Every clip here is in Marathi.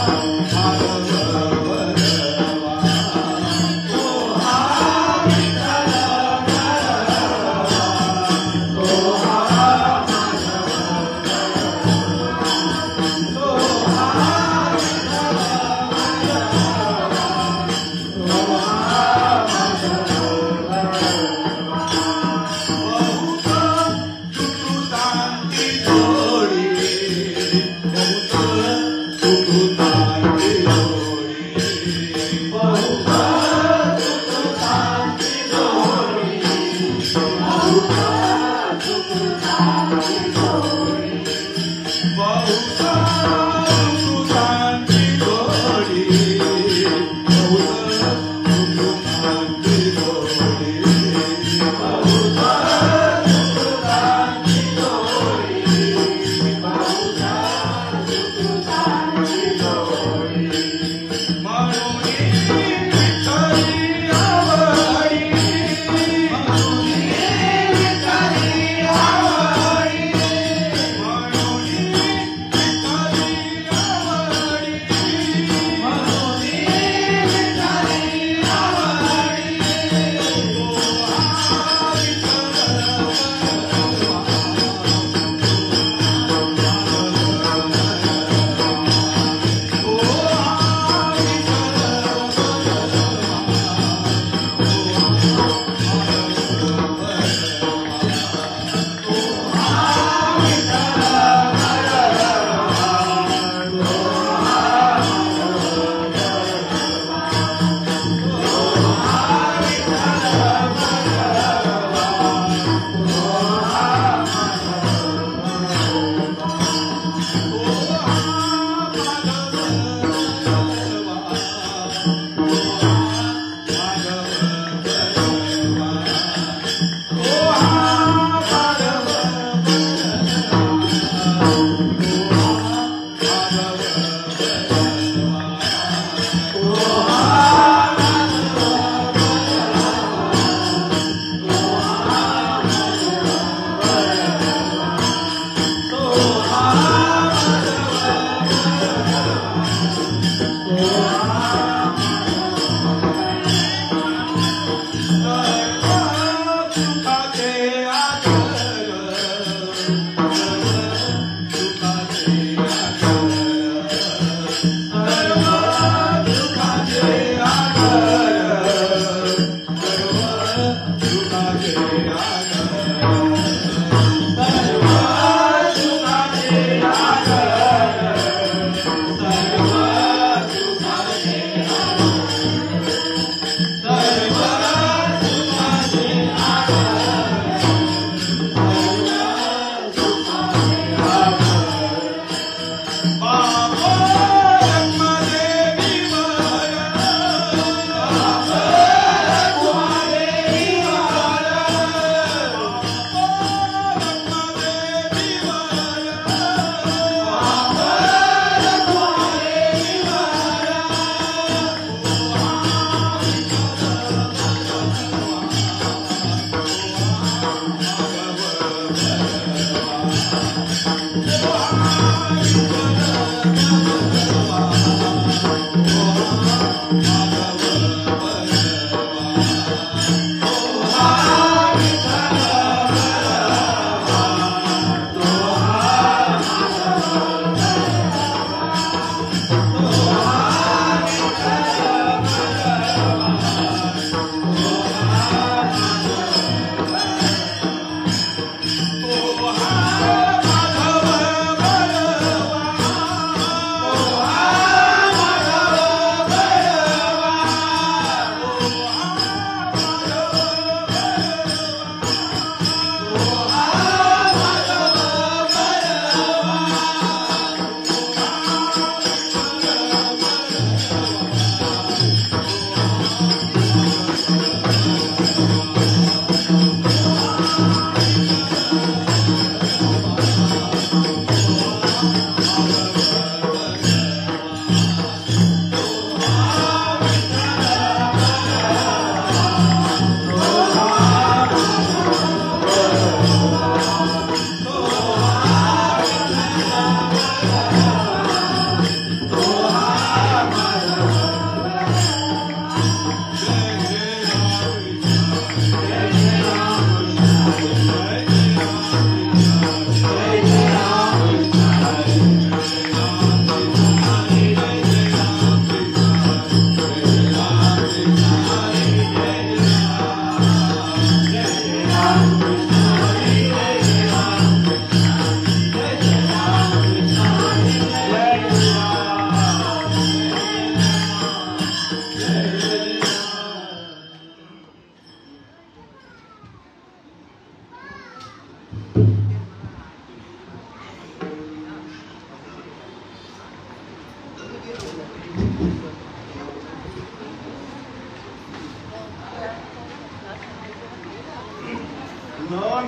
Thank you.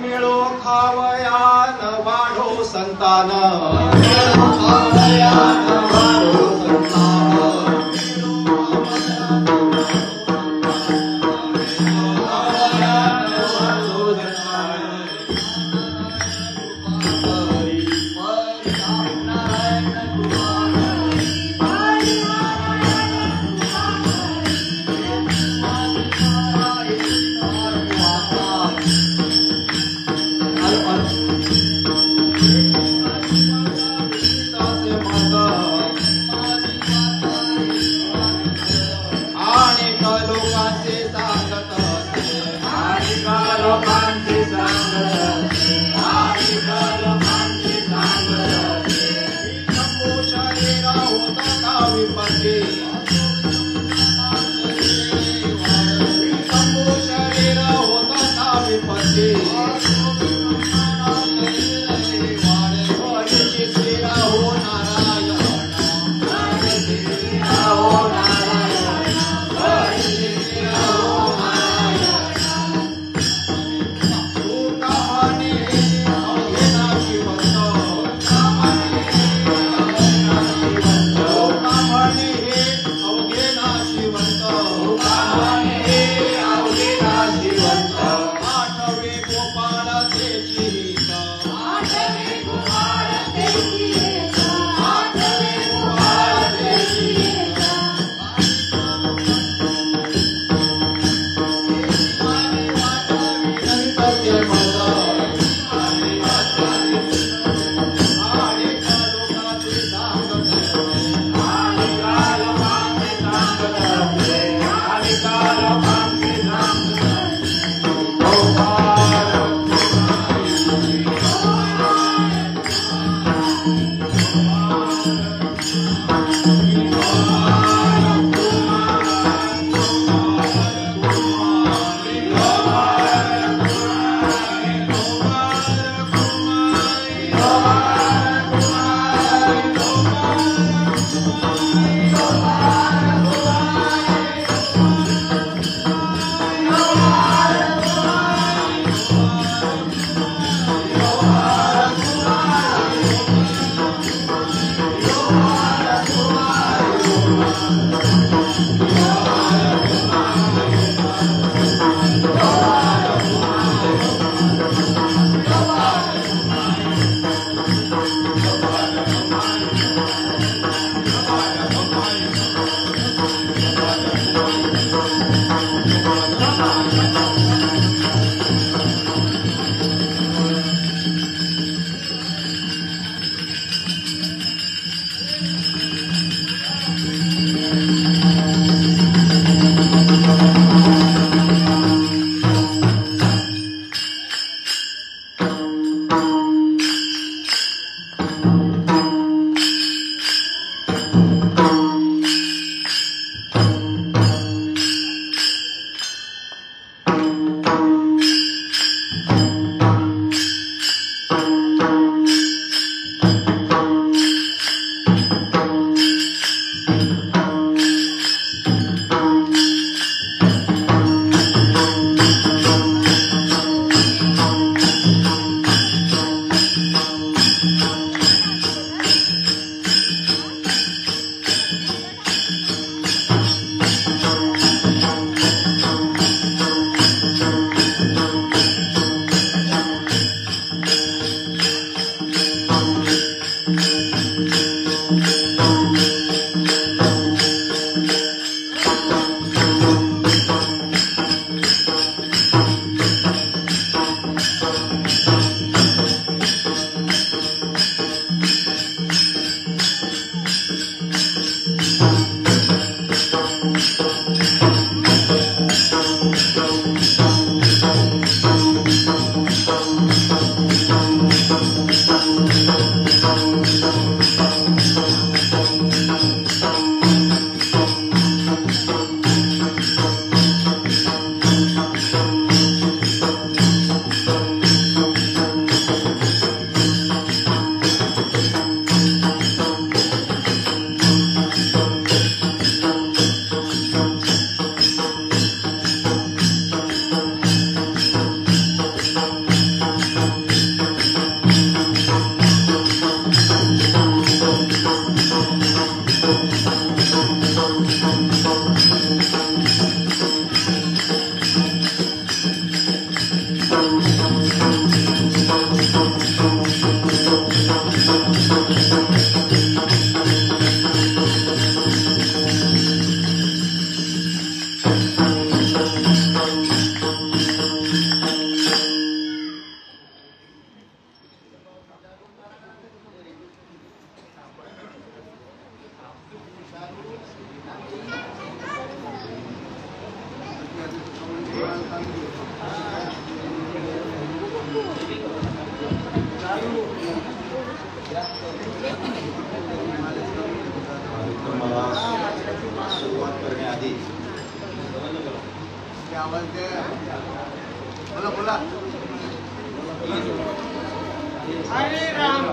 मिळो खावयान वाढो संतान, मिळो खावयान वाढो संतान, सुरुवात करण्याआधी बोला बोला हरे राम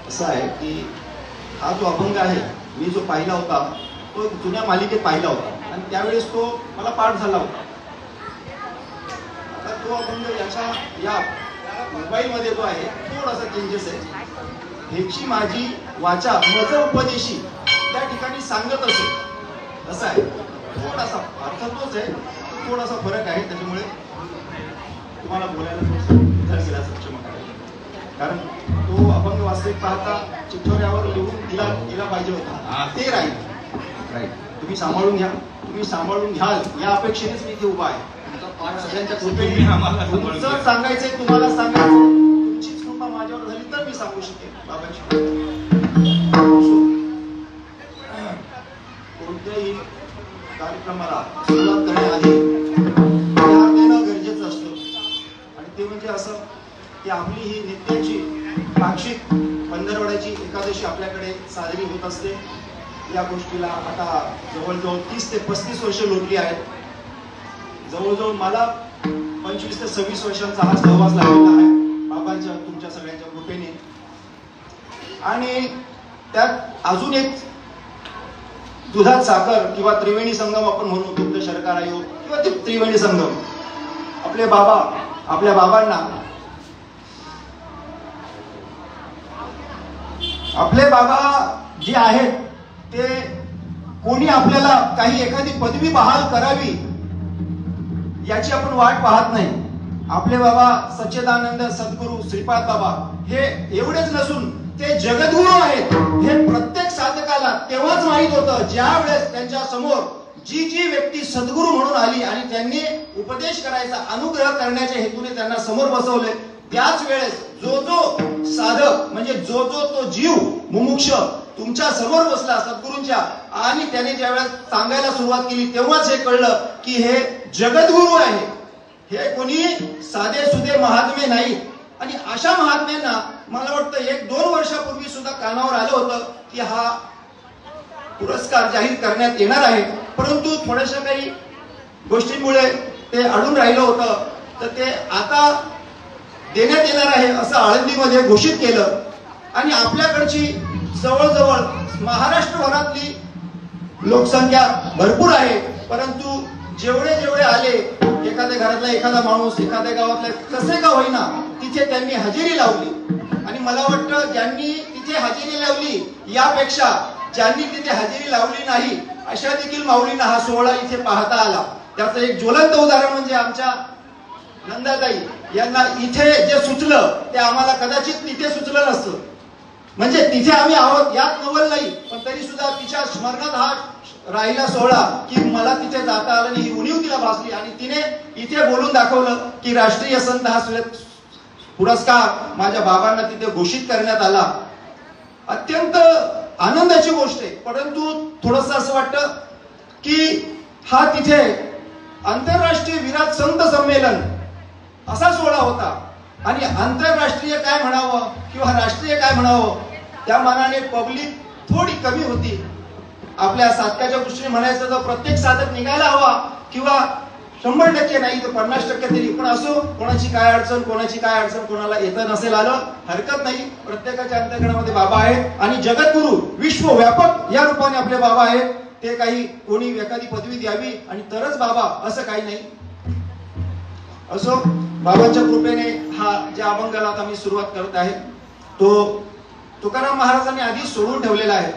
असं आहे की हा जो अभंग आहे मी जो पाहिला होता तो जुन्या मालिकेत पाहिला होता आणि त्यावेळेस तो मला पाठ झाला होता. आता तो अभंग या मोबाईलमध्ये जो आहे थोडासा चेंजेस आहे. हेची माझी वाचा मज उपदेशी त्या ठिकाणी सांगत असेल असं आहे. थोडासा अर्थ तोच आहे, थोडासा फरक आहे, त्याच्यामुळे तुम्हाला बोलायला गेला सक्षम आहे. कारण तो अभंग वास्तविक पाहता चिठ्ठ्यावर लिहून दिला पाहिजे होता, ते राहील. तुम्ही सांभाळून घ्या, तुम्ही सांभाळून घ्याल या अपेक्षेनेच मी इथे उभा आहे. सगळ्यांच्या कृपेने तुमचं सांगायचंय, तुम्हाला सांगायचं, तुमचीच कृपा माझ्यावर झाली तर मी सांगू शकेन. बाबांची कोणत्याही कार्यक्रमाला सुरुवात करण्याआधी ध्यान देणं गरजेचं असतं आणि ते म्हणजे असं की आपली ही नित्याची पाक्षिक पंधरवड्याची एकादशी आपल्याकडे साजरी होत असते. या गोष्टीला आता जवळजवळ 30 ते 35 वर्ष लोटली आहेत. जवळजवळ मला 25 ते 26 वर्षांचा हा सहवास लागलेला आहे बाबांच्या तुमच्या सगळ्यांच्या कृपेने. आणि त्यात अजून एक दुधात साखर किंवा त्रिवेणी संगम आपण म्हणू, दुग्ध शर्करा योग किंवा त्रिवेणी संगम. आपल्या बाबांना आपले बाबा जे आहेत ते कोणी आपल्याला काही एखादी पदवी बहाल करावी याची आपण वाट पाहत नाही. आपले बाबा सच्चिदानंद सद्गुरू श्रीपाद बाबा हे एवढेच नसून ते जगद्गुरू आहेत हे प्रत्येक साधकाला तेव्हाच माहित होतं ज्या वेळेस त्यांच्या समोर जी व्यक्ती सद्गुरू म्हणून आली आणि त्यांनी उपदेश करायचा, अनुग्रह करण्याच्या हेतूने त्यांना समोर बसवले. त्याच वेळेस जो साधक म्हणजे जो तो जीव मुमुक्ष तुमच्या समोर बसला सद्गुरूंच्या आणि त्याने ज्यावेळेस सांगायला सुरुवात केली तेव्हाच हे कळलं की हे जगद्गुरू आहे, हे कोणी साधे सुधे महात्मे नाही. आणि अशा महात्म्यांना मला वाटतं 1-2 वर्षापूर्वी सुद्धा कानावर आलं होतं की हा पुरस्कार जाहीर करण्यात येणार आहे, परंतु थोड्याशा काही गोष्टींमुळे ते अडून राहिलं होतं. तर ते आता देण्यात येणार आहे असं आळंदीमध्ये घोषित केलं. आणि आपल्याकडची जवळजवळ महाराष्ट्रभरातली लोकसंख्या भरपूर आहे, परंतु जेवढे आले, एखाद्या घरातला एखादा माणूस, एखाद्या गावातला कसे का होईना तिथे त्यांनी हजेरी लावली. आणि मला वाटतं ज्यांनी तिथे हजेरी लावली यापेक्षा ज्यांनी तिथे हजेरी लावली नाही अशा देखील माऊलींना हा सोहळा इथे पाहता आला. त्याचं एक ज्वलंत उदाहरण म्हणजे आमच्या नंदाताई यांना इथे जे सुचलं ते आम्हाला कदाचित तिथे सुचलं नसतं. म्हणजे तिथे आम्ही आहोत यात नवल नाही, पण तरी सुद्धा तिच्या स्मरणात हा राहिला सोहळा की मला तिथे जाता आलं आणि ही उणीव तिला भासली आणि तिने इथे बोलून दाखवलं की राष्ट्रीय संत हा पुरस्कार माझ्या बाबांना तिथे घोषित करण्यात आला. अत्यंत आनंदाची गोष्ट आहे. परंतु थोडस असं वाटतं की हा तिथे आंतरराष्ट्रीय विराट संत संमेलन असा सोहळा होता आणि आंतरराष्ट्रीय काय म्हणावं किंवा राष्ट्रीय काय म्हणावं त्या मानाने पब्लिक थोडी कमी होती. आपल्या साधकाच्या दृष्टीने म्हणायचं तर प्रत्येक साधक निघायला हवा किंवा 100% नाही तर 50% तरी, पण असो कोणाची काय अडचण कोणाला येतं नसेल आलं हरकत नाही. प्रत्येकाच्या अंतःकरणामध्ये बाबा आहेत आणि जगद्गुरू विश्वव्यापक या रूपाने आपले बाबा आहेत. ते काही कोणी एखादी पदवी द्यावी आणि तरच बाबा असं काही नाही. असो बाबांच्या कृपेने हा ज्या अभंगाला आता मी सुरुवात करत आहे तो तुकाराम महाराजांनी आधी सोडून ठेवलेला आहे.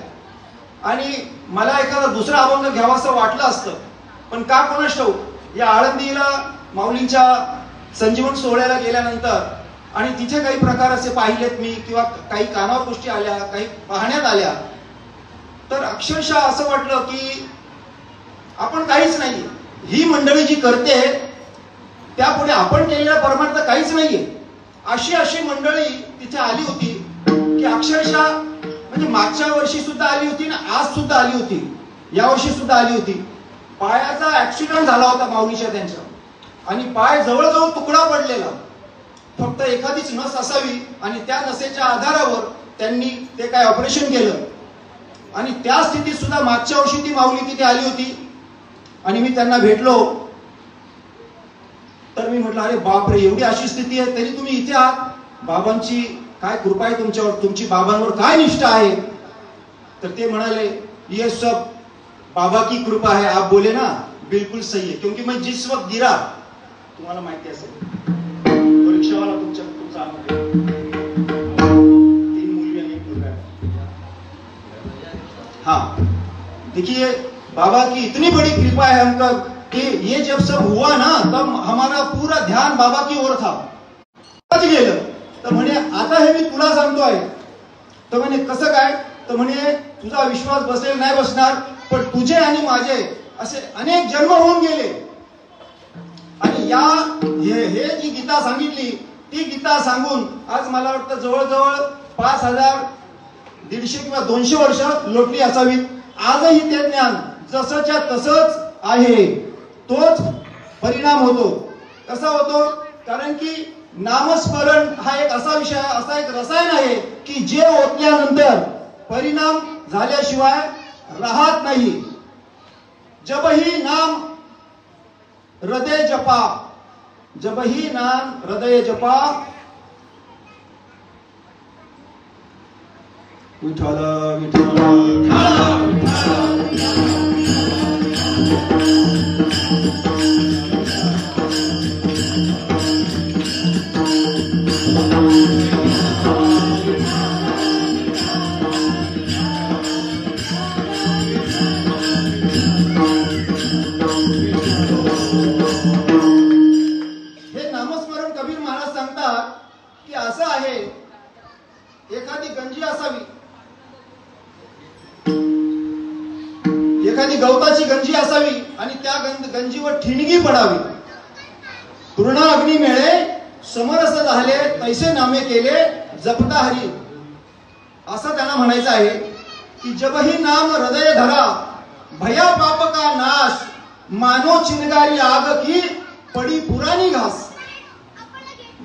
आणि मला एखादा दुसरा अभंग घ्यावा असं वाटलं असतं, पण का कोणास ठाऊक या आळंदीला माऊलींच्या संजीवन सोहळ्याला गेल्यानंतर आणि तिथे काही प्रकार असे पाहिलेत मी किंवा काही कानावर गोष्टी आल्या, काही पाहण्यात आल्या, तर अक्षरशः असं वाटलं की आपण काहीच नाही. ही मंडळी जी करते त्यापुढे आपण केलेला परमार्थ काहीच नाहीये. अशी मंडळी तिथे आली होती की अक्षरशः म्हणजे मागच्या वर्षी सुद्धा आली होती ना आज सुद्धा आली होती, या वर्षी सुद्धा आली होती. पायाचा ऍक्सिडेंट झाला होता माऊलीच्या त्यांच्या आणि पाय जवळजवळ तुकडा पडलेला. फक्त एखादीच नस असावी आणि त्या नसेच्या आधारावर त्यांनी ते काय ऑपरेशन केलं आणि त्या स्थितीत सुद्धा मागच्या वर्षी ती माऊली तिथे आली होती आणि मी त्यांना भेटलो. तर मी म्हटलं अरे बापरे, एवढी अशी स्थिती आहे तरी तुम्ही इथे आहात, बाबांची काय कृपा आहे तुमच्यावर, तुमची बाबांवर काय निष्ठा आहे. तर ते म्हणाले ये सब बाबा की कृपा है. आप बोले ना बिल्कुल सही है, क्योंकि मैं जिस वक्त गिरा, तुम्हाला माहिती असेल तो रिक्षावाला तुमचा तीन मुली आणि एक मुलगा. हाँ देखिए, बाबा की इतनी बड़ी कृपा है हमका कि ये जब सब हुआ ना तब हमारा पूरा ध्यान बाबा की ओर था. गेलं तर म्हणे आता हे मी तुला सांगतोय. तर म्हणे कसं काय. तर म्हणे तुझा विश्वास बसेल नाही बसणार, पण तुझे आणि माझे असे अनेक जन्म होऊन गेले आणि या हे जी गीता सांगितली ती गीता सांगून आज मला वाटतं जवळजवळ 5000 150 किंवा 200 वर्ष लोटली असावी. आजही ते ज्ञान जसंच्या तसंच आहे. तोच परिणाम होतो. कसा होतो. कारण की नामस्मरण हा एक असा विषय, असा एक रसायन आहे की जे ओतल्यानंतर परिणाम झाल्याशिवाय राहत नाही. जबही नाम हृदय जपा, जबही नाम हृदय जपा, विठ्ठल विठ्ठल. हे नामस्मरण कबीर महाराज सांगतात की असं आहे, एखादी गंजी असावी, एखादी गवताची गंजी असावी आणि त्या गंजीवर ठिणगी पडावी. पूर्ण अग्नी मिळे समरस झाले तैसे नामे केले जपता हरी. असं त्यांना म्हणायचं आहे की जबही नाम हृदय धरा, भया पाप का नाश, मानो चिनगारी आग की पडी पुरानी घास.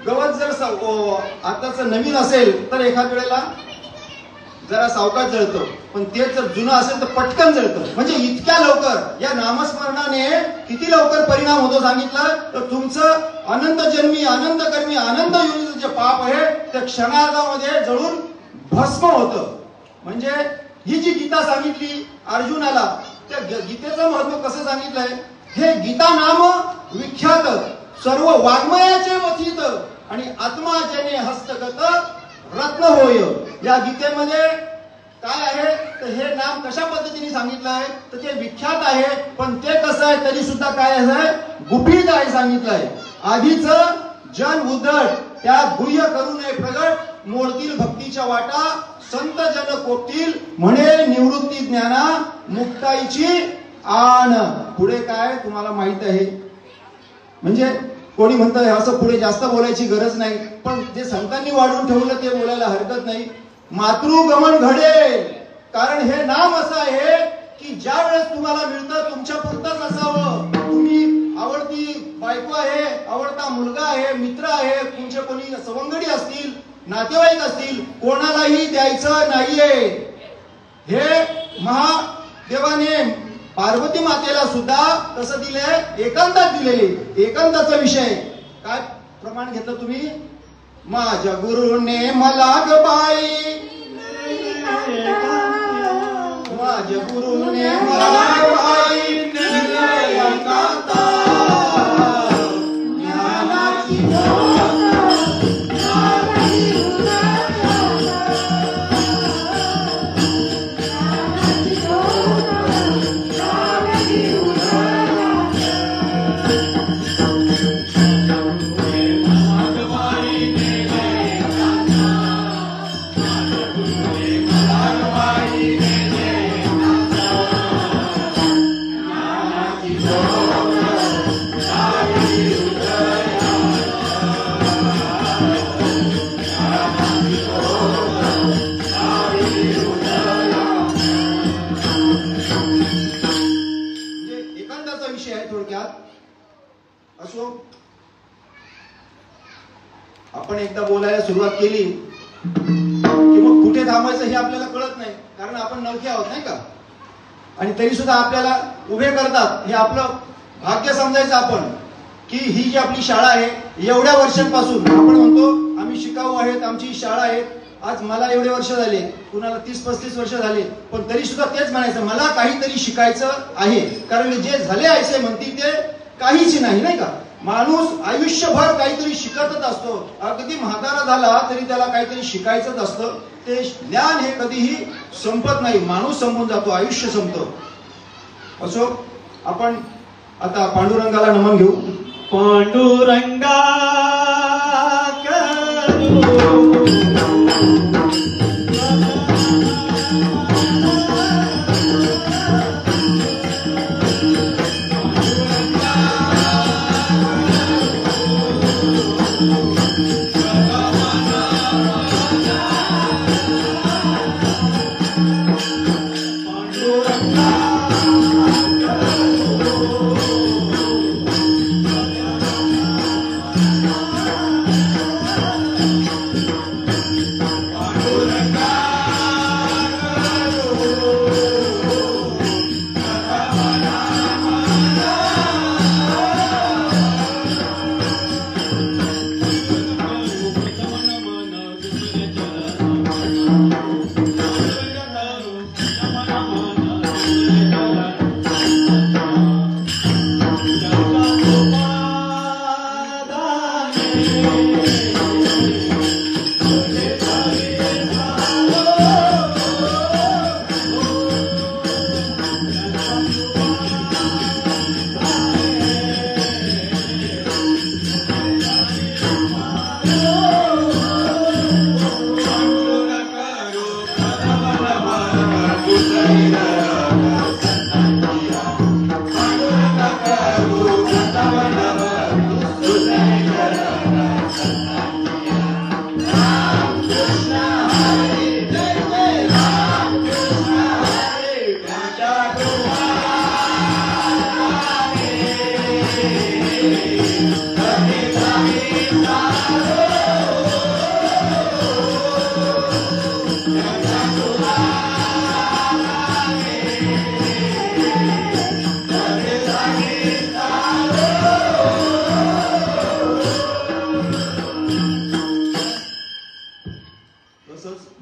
गवत जर आताच नवीन असेल तर एखाद वेळेला जरा सावकाश जळतं, पण तेच जर जुनं असेल तर पटकन जळतं. म्हणजे इतक्या लवकर या नामस्मरणाने किती लवकर परिणाम होतो सांगितलं तर तुमचं अनंत जन्मी, अनंत कर्मी, अनंत योनीचं जे पाप आहे ते क्षणार्धामध्ये जळून भस्म होतं. म्हणजे ही जी गीता सांगितली अर्जुनाला, त्या गीतेचं महत्व कसं सांगितलंय. हे गीता नाम विख्यात सर्व वाङ्मयाचे मथित आणि आत्मा जने हस्तगत रत्न होय. या गीतेमध्ये काय आहे तर हे नाम कशा पद्धतीने सांगितलं आहे तर ते विख्यात आहे, पण ते कसं आहे तरी सुद्धा काय आहे गुपित आहे सांगितलं आहे. आधीच जन उद्धट त्या गुह्य करू नये प्रगट, मोडतील भक्तीच्या वाटा संत जन कोपतील, म्हणे निवृत्ती ज्ञाना मुक्ताईची आण. पुढे काय तुम्हाला माहित आहे. म्हणजे कोणी म्हणतं असं पुढे जास्त बोलायची गरज नाही, पण जे संतांनी वाढवून ठेवलं ते बोलायला हरकत नाही. मातृगमन घडेल, कारण हे नाम असं आहे की ज्या वेळेस तुम्हाला मिळतं तुमच्या पुरतच असावं. तुम्ही आवडती बायको आहे, आवडता मुलगा आहे, मित्र आहे, तुमचे कोणी सवंगडी असतील, नातेवाईक असतील, कोणालाही द्यायचं नाहीये. हे महादेवाने पार्वती मातेला सुद्धा कसं दिलंय, एकांतात दिलेले. एकांताचा विषय काय प्रमाण घेतलं तुम्ही. माझ्या गुरुने मला ग बाई, माझ्या गुरुने मला ग बाई एकांता, ज्ञानाची आपण एकदा बोलायला सुरुवात केली की मग कुठे थांबायचं हे आपल्याला कळत नाही, कारण आपण नवखे आहोत नाही का. आणि तरी सुद्धा आपल्याला उभे करतात, हे आपलं भाग्य समजायचं आपण, की ही जी आपली शाळा आहे एवढ्या वर्षांपासून आपण म्हणतो आम्ही शिकाऊ आहेत, आमची ही शाळा आहे. आज मला एवढे वर्ष झाले, कुणाला 30-35 वर्ष झाले, पण तरी सुद्धा तेच म्हणायचं मला काहीतरी शिकायचं आहे, कारण जे झाले ऐसे म्हणती ते काहीच नाही का. माणूस आयुष्यभर काहीतरी शिकतच असतो, अगदी म्हातारा झाला तरी त्याला काहीतरी शिकायचंच असतं. ते ज्ञान हे कधीही संपत नाही, माणूस संपून जातो, आयुष्य संपतं. असो, आपण आता पांडुरंगाला नमन घेऊ. पांडुरंगा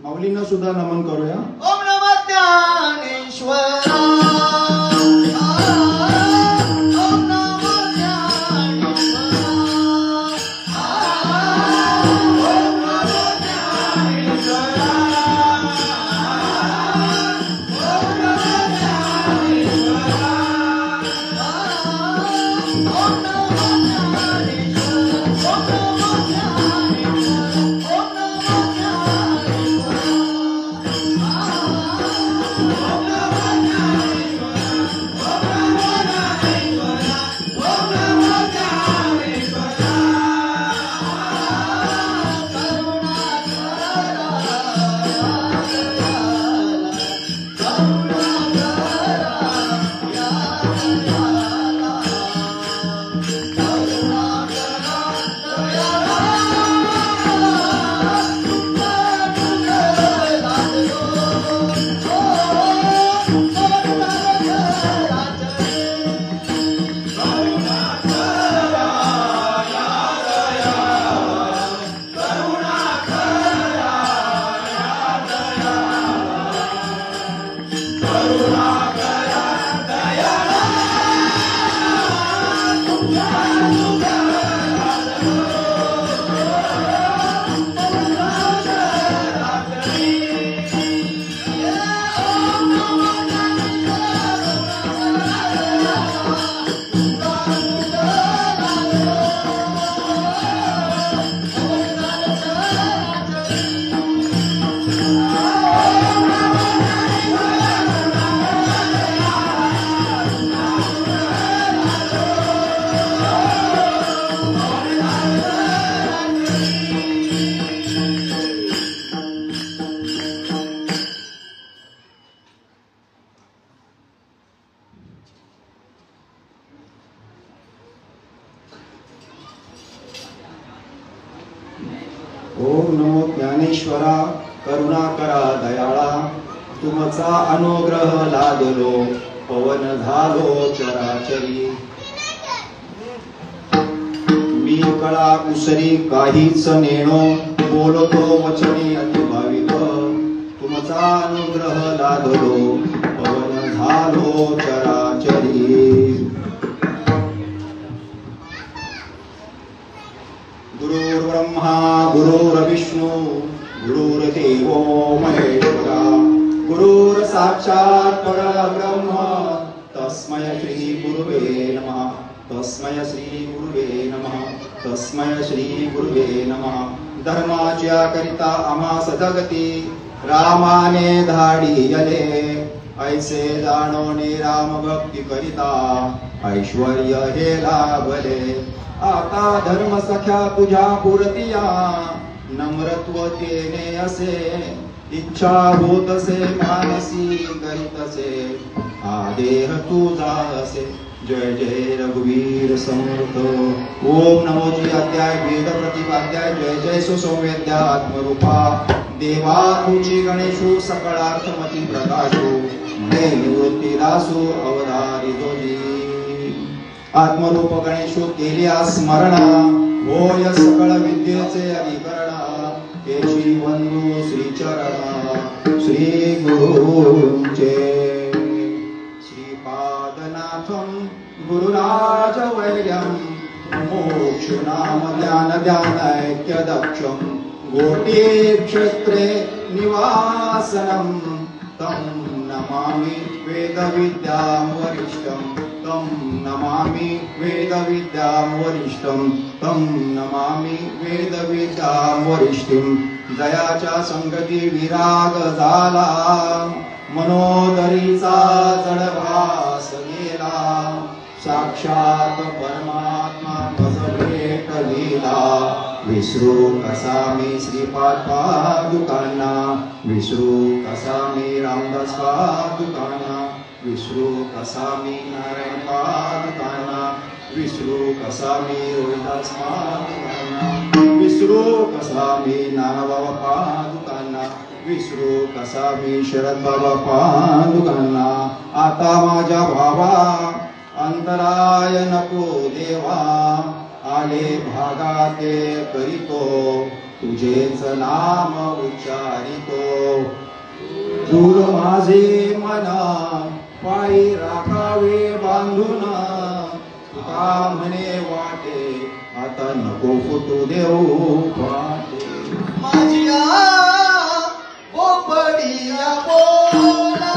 माऊलींना सुद्धा नमन करूया. ओम नमः ज्ञानेश्वरा. ज्ञानेश्वरा करुणा करा दयाळा तुमचा अनुग्रह लादलो पवन झालो चराचरी मी कळा कुसरी काहीच नेणो बोलतो वचने अति भाविक तुमचा अनुग्रह लादलो पवन झालो चराचरी गुरुर्ब्रह्मा गुरुर्विष्णू गुरुर्देवो महेश्वरा गुरुर साक्षात् परब्रह्म तस्मै श्री गुरुवे नमः तस्मै श्री गुरुवे नमः तस्मै श्री गुरुवे नमः धर्माच्या करिता आम्हा सदगती रामाने धाडियले ऐसे जाणोने राम भक्ती करिता ऐश्वर्य हे लाभले आता धर्म सख्या तुझ्या पुरतिया नम्रत्वतेने असे इच्छा होत असे मानसी करीत असे आदेह तुझा असे जय जय रघुवीर समर्थ ओम नमोजी अध्याय वेद प्रतिपाध्याय जय जय सुसौवेद्या आत्मरूपा देवा तुझी गणेशो सकळार्थमती प्रकाशो म्हणे निवृत्ती दासो अवधारी जोजी आत्मरूप गणेशो केल्या स्मरणा होय सकळ विद्येचे अधिकरणा केशी बंधू श्री चरणा श्री गुरुंचे श्रीपादनाथं गुरुराज वैर्यं मोक्ष नाम ध्यान ध्यान ऐक्य दक्षं गोटी क्षेत्रे निवासनं तं नमामि वेद विद्यां वरिष्ठं तं नमामि वेद विद्यां वरिष्ठं तं नमामि वेद विद्यां वरिष्ठं जयाच्या संगती विराग झाला मनोदरीचा जडभास गेला साक्षात परमात्मा भज भेट लीला विसरू कसा मी श्रीपाद पादुकांना विसरू कसा मी रामदास पादुकांना विसरू कसा मी नारायण पादुकांना विसरू कसा मी रोहिदास पादुकांना विसरू कसा मी नानाबाबा पादुकांना विसरू कसा मी शरद बाबा पादुकांना आता माझ्या भावा अंतराय नको देवा आले भागाते करीतो तुझेच नाम उच्चारितो दूर माझे मना पायी राखावे बांधून तुका म्हणे वाटे आता नको फुटू देऊ पाटे माझी बोबडिया बोला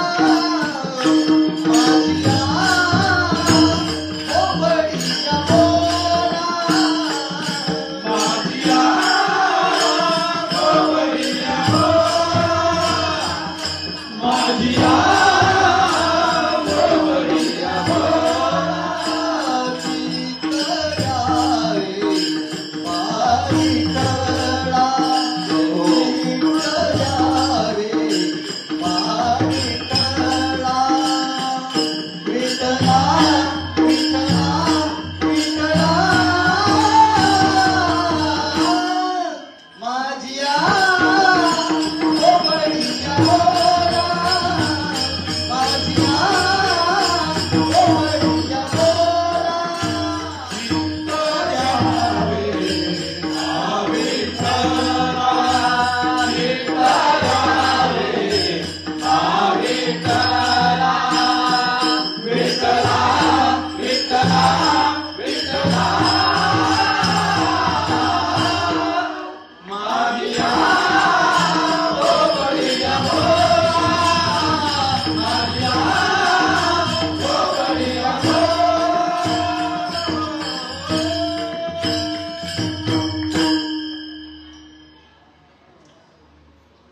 माझी बोबडिया बोला माझी बोबडिया बोला माझी बोबडिया बोला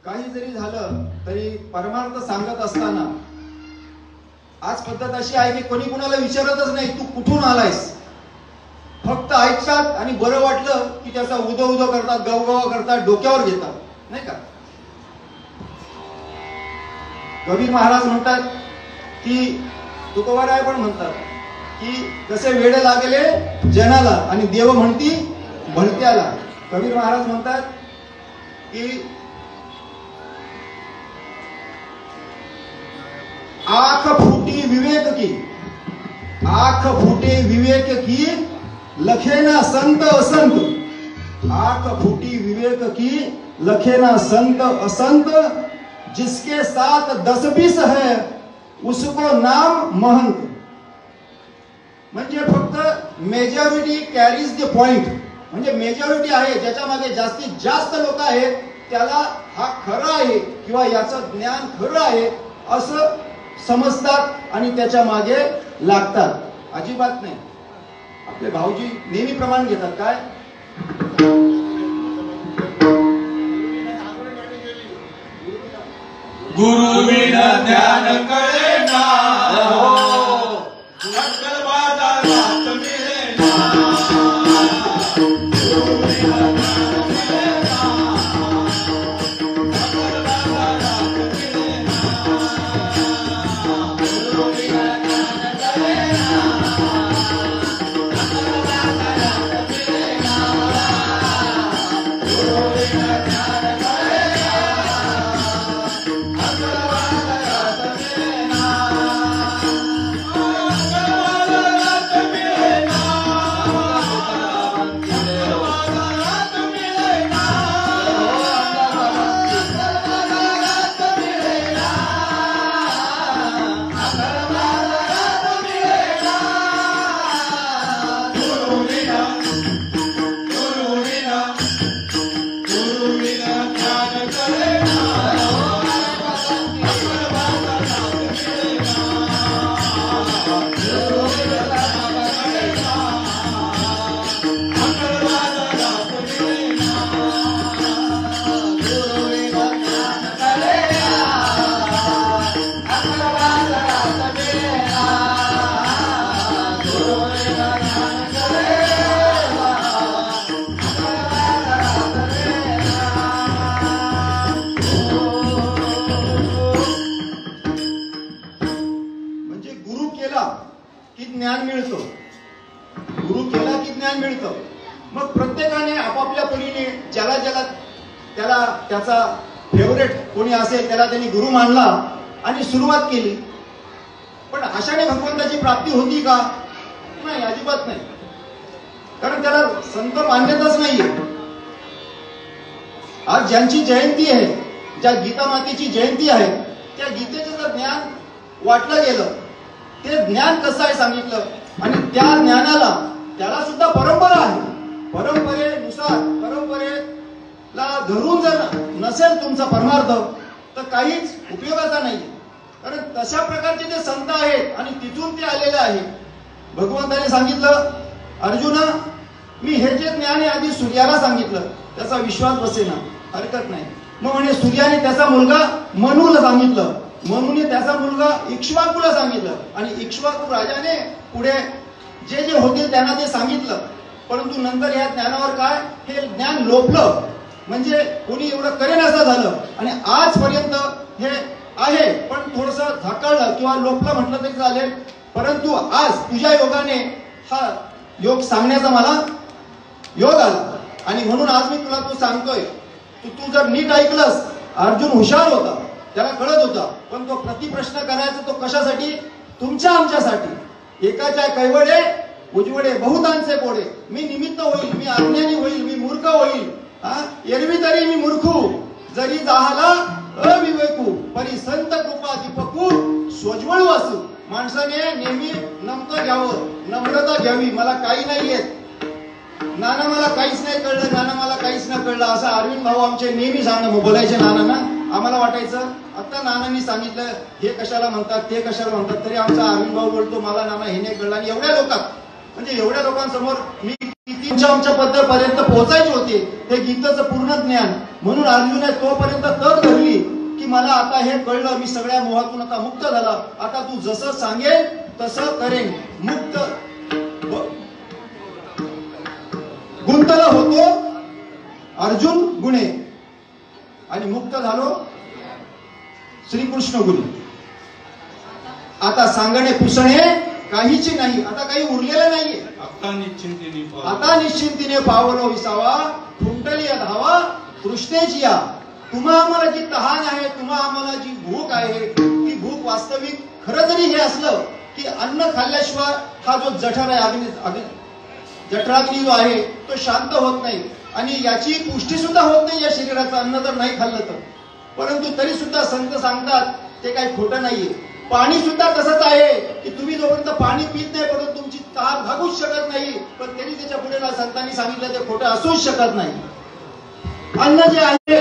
काही जरी झालं तरी परमार्थ सांगत असताना आज पद्धत अशी आहे की कोणी कुणाला विचारतच नाही तू कुठून आलायस, फक्त ऐकतात आणि बरं वाटलं की त्याचा उदो उदो करतात, गवगवा करतात, डोक्यावर घेतात, नाही का. कबीर महाराज म्हणतात की तुकोबाराय पण म्हणतात की कसे वेडे लागले जनाला आणि देव म्हणती भणत्याला. कबीर महाराज म्हणतात की विवेक की, आंख फुटे विवेक की, लखेना संत असंत। आंख फुटी विवेक की, लखेना संत असंत। जिसके साथ 10-20 है उसको नाम महंत। म्हणजे फक्त मेजॉरिटी कॅरीज द पॉइंट, म्हणजे मेजॉरिटी आहे ज्याच्या मागे जास्तीत जास्त लोक आहेत त्याला हा खरं आहे किंवा याचं ज्ञान खरं आहे असं समजतात आणि त्याच्या मागे लागतात. अजिबात नाही. आपले भाऊजी नेहमी प्रमाण घेतात काय, गुरु विना ज्ञान कळेना, अक्कल बाजारात मिळेना. गुरु विना ज्ञान कळेना, अक्कल बाजारात मिळेना. गुरु विना ज्ञान कळेना, अक्कल बाजारात मिळेना. गुरु विना ज्ञान कळेना, अक्कल बाजारात मिळेना. ज्ञान मिळतं, गुरु केला की ज्ञान मिळतं. मग प्रत्येकाने आपापल्या परीने ज्याला ज्याला त्याला त्याचा फेवरेट कोणी असेल त्याला त्यांनी गुरु मानला आणि सुरुवात केली. पण अशाने भगवंताची प्राप्ती होती का? नाही, अजिबात नाही. कारण त्याला संत मान्यताच नाहीये. आज ज्यांची जयंती आहे, ज्या गीता मातेची जयंती आहे, त्या गीतेचं जर ज्ञान वाटलं गेलं, ते ज्ञान कसं आहे सांगितलं आणि त्या ज्ञानाला त्याला सुद्धा परंपरा आहे. परंपरेनुसार परंपरेला धरून जर नसेल तुमचा परमार्थ तर काहीच उपयोगाचा नाही. कारण तशा प्रकारचे जे संत आहेत आणि तिथून ते आलेले आहेत. भगवंताने सांगितलं, अर्जुना मी हे जे ज्ञान आहे आधी सूर्याला सांगितलं, त्याचा विश्वास बसेना, हरकत नाही. मग म्हणे सूर्याने त्याचा मुलगा मनूला सांगितलं, मनुने त्याचा मुलगा इक्ष्वाकूला सांगितलं आणि इक्ष्वाकू राजाने पुढे जे जे होतील त्यांना ते सांगितलं. परंतु नंतर या ज्ञानावर काय हे ज्ञान लोपलं, म्हणजे कोणी एवढं करेन असं झालं आणि आजपर्यंत हे आहे. पण थोडस झाकळलं किंवा लोपलं म्हटलं तरी चालेल. परंतु आज तुझ्या योगाने हा योग सांगण्याचा मला योग आला आणि म्हणून आज मी तुला तू सांगतोय. तू जर नीट ऐकलंस, अर्जुन हुशार होता, त्याला कळत होता, पण तो प्रतिप्रश्न करायचा तो कशासाठी? तुमच्या आमच्यासाठी. एकाच्या कैवडे उजवडे बहुतांचे कोडे. मी निमित्त होईल, मी अज्ञानी होईल, मी मूर्ख होईल. एरवी तरी मी मूर्खू, जरी जाहाला अविवेकू, परी संत कृपा दीपकू सोज्वळ वासू. माणसाने नेहमी नमतं घ्यावं, नम्रता घ्यावी. मला काही नाही येत, नाना मला काहीच नाही कळलं, नाना मला काहीच नाही कळलं असं अरविंद भाऊ आमचे नेहमी सांगणं बोलायचे नानांना. आम्हाला वाटायचं आता नानांनी सांगितलं हे कशाला म्हणतात ते कशाला म्हणतात, तरी आमचा अरविंद भाऊ बोलतो मला नाना हे नाही कळलं. आणि एवढ्या लोकात म्हणजे एवढ्या लोकांसमोर मी किती आमच्या पद्धतीपर्यंत पोहोचायचे होते हे गीतेचं पूर्ण ज्ञान. म्हणून अर्जुने तोपर्यंत तर धरली की मला आता हे कळलं, मी सगळ्या मोहातून आता मुक्त झाला. आता तू जसं सांगेल तसं करेन. मुक्त गुंतला होतो अर्जुन गुणे आणि मुक्त झालो श्रीकृष्ण गुरु. आता सांगणे पुसणे काहीच नाही, आता काही उरलेलं नाहीये. आता निश्चिंतीने पावलो विसावा, खुंटली धावा तृष्णेची या. तुम्हा आम्हाला जी तहान आहे, तुम्हा आम्हाला जी भूक आहे, ती भूक वास्तविक खरं जरी हे असलं की अन्न खाल्ल्याशिवाय हा जो जठर आहे जठराग्नी जो आहे तो शांत होत नाही आणि याची पुष्टी सुद्धा होत नाही या शरीराचं अन्न जर नाही खाल्लं तर. परंतु तरी सुद्धा संत सांगतात ते काही खोटं नाहीये. पाणी सुद्धा तसंच आहे की तुम्ही जोपर्यंत पाणी पित नाही परंतु तुमची तहान भागूच शकत नाही, पण तरी त्याच्या पुढे संतांनी सांगितलं ते खोटं असूच शकत नाही. अन्न जे आहे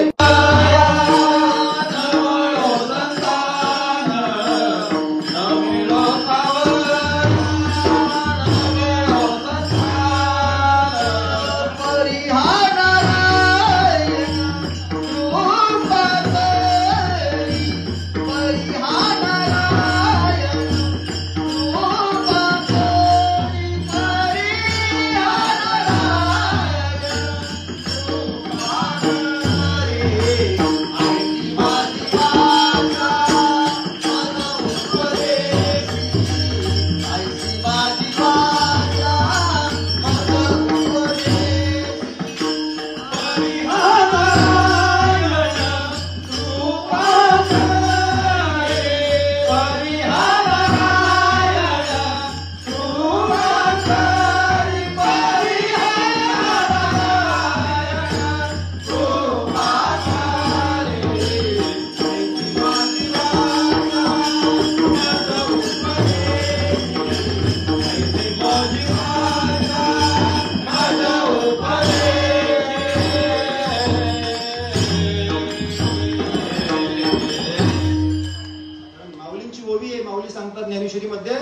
ज्ञानेश्वरीमध्ये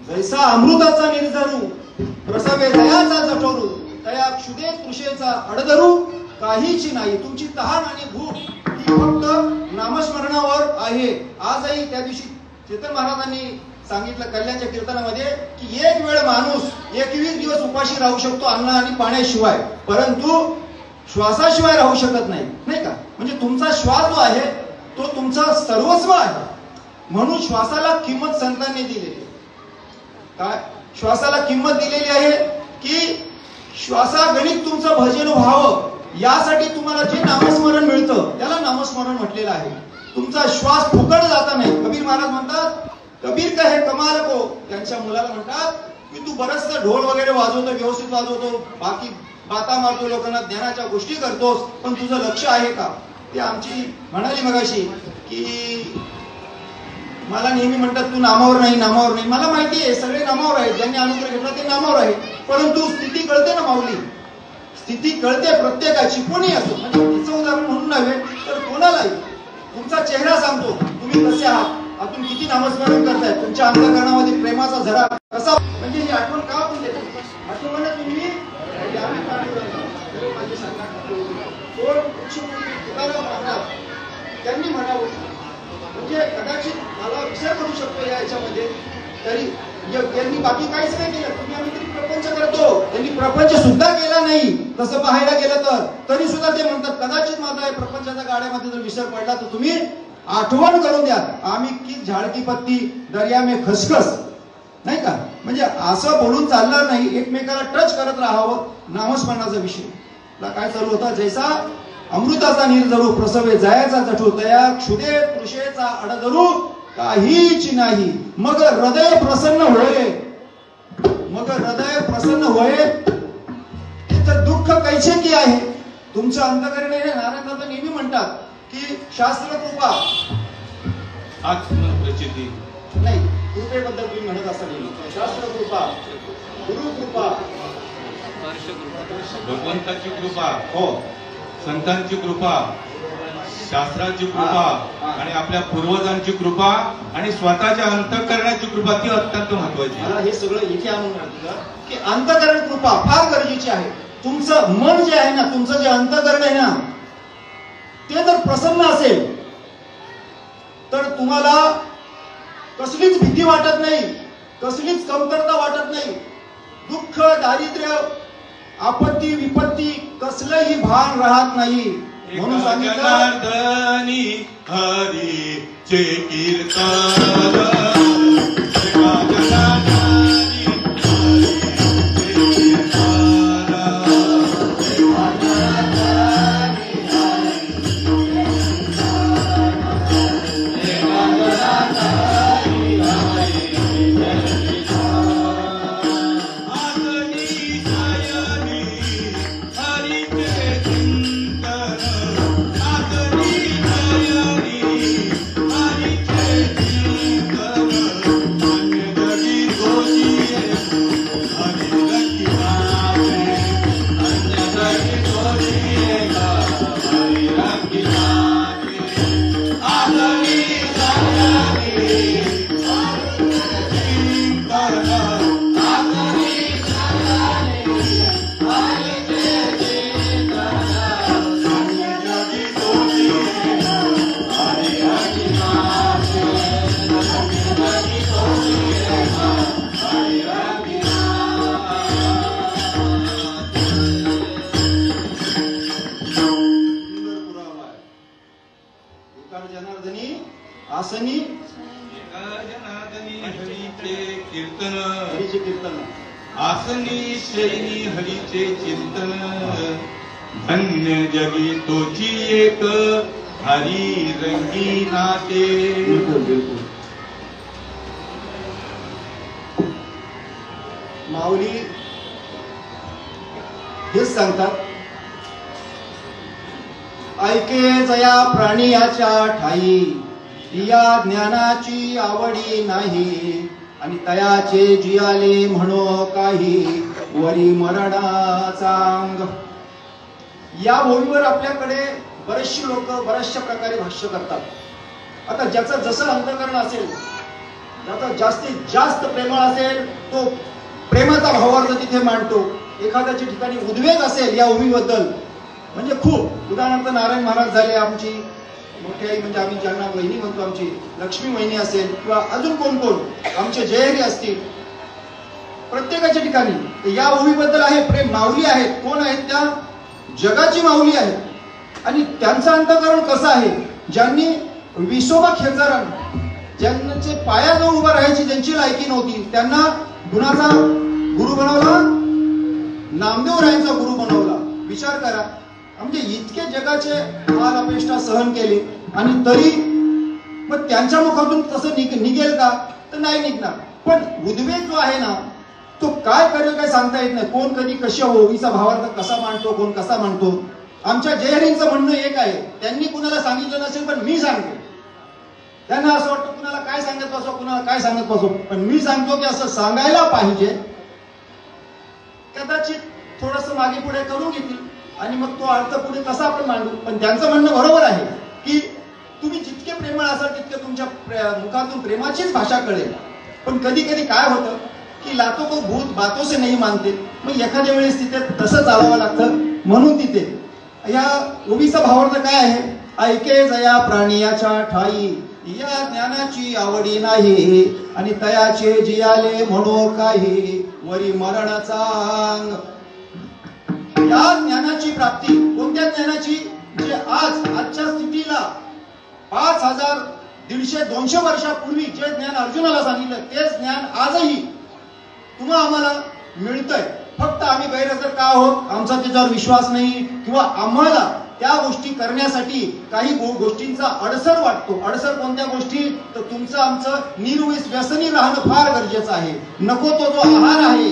जैसा अमृताचा निर्धरू प्रसवे दयाचा जठोरू तया क्षुदे तृषेचा अडधरू काहीची नाही. तुमची तहान आणि भूक ही फक्त नामस्मरणावर आहे. आजही त्या दिवशी चेतन महाराजांनी सांगितलं कल्याणच्या कीर्तनामध्ये की एक वेळ माणूस 21 दिवस उपाशी राहू शकतो अन्न आणि पाण्याशिवाय, परंतु श्वासाशिवाय राहू शकत नाही, नाही का. म्हणजे तुमचा श्वास जो आहे तो तुमचा सर्वस्व आहे. म्हणून श्वासाला किंमत संतांनी दिलेली. काय श्वासाला किंमत दिलेली आहे की श्वासागणित तुमचं भजन व्हावं यासाठी तुम्हाला जे नामस्मरण मिळतं त्याला नामस्मरण म्हटलेलं आहे. तुमचा श्वास फुकट जाता नाही. कबीर महाराज म्हणतात कबीर का हे कमाल को, त्यांच्या मुलाला म्हणतात की तू बरचसा ढोल वगैरे वाजवतो, व्यवस्थित वाजवतो, बाकी बाता मारतो, लोकांना ज्ञानाच्या गोष्टी करतोस, पण तुझं लक्ष आहे का. ते आमची म्हणाली मगाशी की मला नेहमी म्हणतात तू नामावर नाही नामावर नाही. मला माहिती आहे सगळे नामावर आहेत, ज्यांनी अनुग्रह घेतला ते नामावर आहे, परंतु स्थिती कळते ना माऊली, स्थिती कळते प्रत्येकाची, कोणी असो. म्हणजे तिचं उदाहरण म्हणून नव्हे तर कोणालाही तुमचा चेहरा सांगतो तुम्ही कसे आहात, आतून किती नामस्मरण करताय, तुमच्या अंतःकरणामध्ये प्रेमाचा झरा कसा. म्हणजे ही आठवण का आपण देतो, आठवण तुम्ही त्यांनी म्हणावं. म्हणजे कदाचित मला विचार करू शकतो याच्यामध्ये तरी यांनी बाकी काहीच नाही केलं. तुम्ही आम्ही तरी प्रपंच करतो, त्यांनी प्रपंच सुद्धा केला नाही तसं पाहायला गेलं तर, तरी सुद्धा ते म्हणतात कदाचित माझा प्रपंचाच्या गाड्यामध्ये जर विसर पडला तर तुम्ही आठवण करून द्या. आम्ही की झाडकी पत्ती दर्या में खसखस, नाही का. म्हणजे असं बोलून चालणार नाही, एकमेकाला टच करत राहावं. नामस्मरणाचा विषय काय चालू होता, जैसा अमृताचा निर्धरू प्रसवे जायचा जठू तया क्षुदे तृषेचा अडधरू काहीच नाही. मग हृदय प्रसन्न होय, मग हृदय प्रसन्न होय. तर दुःख कैसे की आहे तुमचं अंतकरण आहे. नारायण दादा नेहमी म्हणतात की शास्त्र कृपा आत्मप्रचिती नाही, कृपेबद्दल तुम्ही म्हणत असाल. शास्त्र कृपा, गुरु कृपा, भगवंताची कृपा, हो, संतांची कृपा, शास्त्राची कृपा आणि आपल्या पूर्वजांची कृपा आणि स्वतःच्या अंतःकरणाची कृपा ती अत्यंत महत्वाची. मला हे सगळं इथे आणून म्हणतो की अंतःकरण कृपा फार गरजेची आहे. तुमचं मन जे आहे ना, तुमचं जे अंतःकरण आहे ना, ते जर प्रसन्न असेल तर तुम्हाला कसलीच भीती वाटत नाही, कसलीच कमतरता वाटत नाही. दुःख, दारिद्र्य, आपत्ती, विपत्ती कसलंही भान राहत नाही. म्हणून सांगितलं हरीचे कीर्तन कारण जनार्दनी आसनी जनार्दनी हरीचे कीर्तन, हरीचे कीर्तन, आसनी शयनी हरीचे चिंतन, धन्य जगी तोची एक हरी रंगी नाते. बिलकुल बिलकुल. माऊली हेच सांगतात, ऐके जया प्राणियाच्या ठाई, या ज्ञानाची आवडी नाही, आणि तयाचे जियाले म्हणो काही, वरी मरणाचा अंग. या ओळीवर आपल्याकडे बरेचशी लोक बऱ्याचशा प्रकारे भाष्य करतात. आता ज्याचं जसं अंतकरण असेल, ज्याचा जास्तीत जास्त प्रेमळ असेल तो प्रेमाचा भावार्थ तिथे मांडतो. एखाद्याच्या ठिकाणी उद्वेग असेल या ओवीबद्दल, म्हणजे खूप, उदाहरणार्थ नारायण महाराज झाले, आमची मोठी आई म्हणजे आम्ही ज्यांना वहिनी म्हणतो, आमची लक्ष्मी वहिनी असेल, किंवा अजून कोण कोण आमचे जयहरी असतील, प्रत्येकाच्या ठिकाणी या ओवीबद्दल आहे प्रेम. माऊली आहेत, कोण आहेत? त्या जगाची माऊली आहेत. आणि त्यांचं अंतकरण कसं आहे? ज्यांनी विसोबा खेचारण, ज्यांचे पायाजवळ उभं राहायची ज्यांची लायकी नव्हती, त्यांना गुणाचा गुरु बनवला, नामदेव रायांचा गुरु बनवला. विचार करा, म्हणजे इतके जगाचे हाल अपेष्टा सहन केले, आणि तरी मग त्यांच्या मुखातून तसं निघेल का? तर नाही निघणार. पण उद्वेग जो आहे ना, तो काय करेल काय सांगता येत नाही. कोण कधी कशी ओवीचा भावार्थ कसा मांडतो, कोण कसा मांडतो. आमच्या जयहरींचं म्हणणं एक आहे, त्यांनी कुणाला सांगितलं नसेल पण मी सांगतो. त्यांना असं वाटतं कुणाला काय सांगत बसो, कुणाला काय सांगत बसो, पण मी सांगतो की असं सांगायला पाहिजे. कदाचित थोडस मागे पुढे करून घेतील आणि मग तो अर्थ पुढे कसा आपण मांडू. पण त्यांचं म्हणणं बरोबर आहे की तुम्ही जितके प्रेमळ असाल तितके तुमच्या मुखातून प्रेमाचीच भाषा कळेल. पण कधी कधी काय होतं की लातो को भूत बातों से नहीं मानते. मग एखाद्या वेळेस तिथे तसं चालावं लागतं. म्हणून तिथे या ओवीचा भावार्थ काय आहे? ऐके जया प्राणियाच्या ठाई, या ज्ञानाची आवडी नाही, आणि तयाचे जियाले म्हणो काही, वरी मरणाचा अंग. या ज्ञानाची प्राप्ती, कोणत्या ज्ञानाची? जे आजच्या स्थितीला 5,000, 150, 200 वर्षापूर्वी जे ज्ञान अर्जुनाला सांगितलं, तेच ज्ञान आजही तुम्हा आम्हाला मिळतंय. फक्त आम्ही गैरहजर का आहोत? आमचा त्याच्यावर विश्वास नाही, किंवा आम्हाला त्या गोष्टी करण्यासाठी काही गोष्टींचा अडसर वाटतो. अडसर कोणत्या गोष्टी? तर तुमचं आमचं व्यसनी राहणं फार गरजेचं आहे. नको तो जो आहार आहे,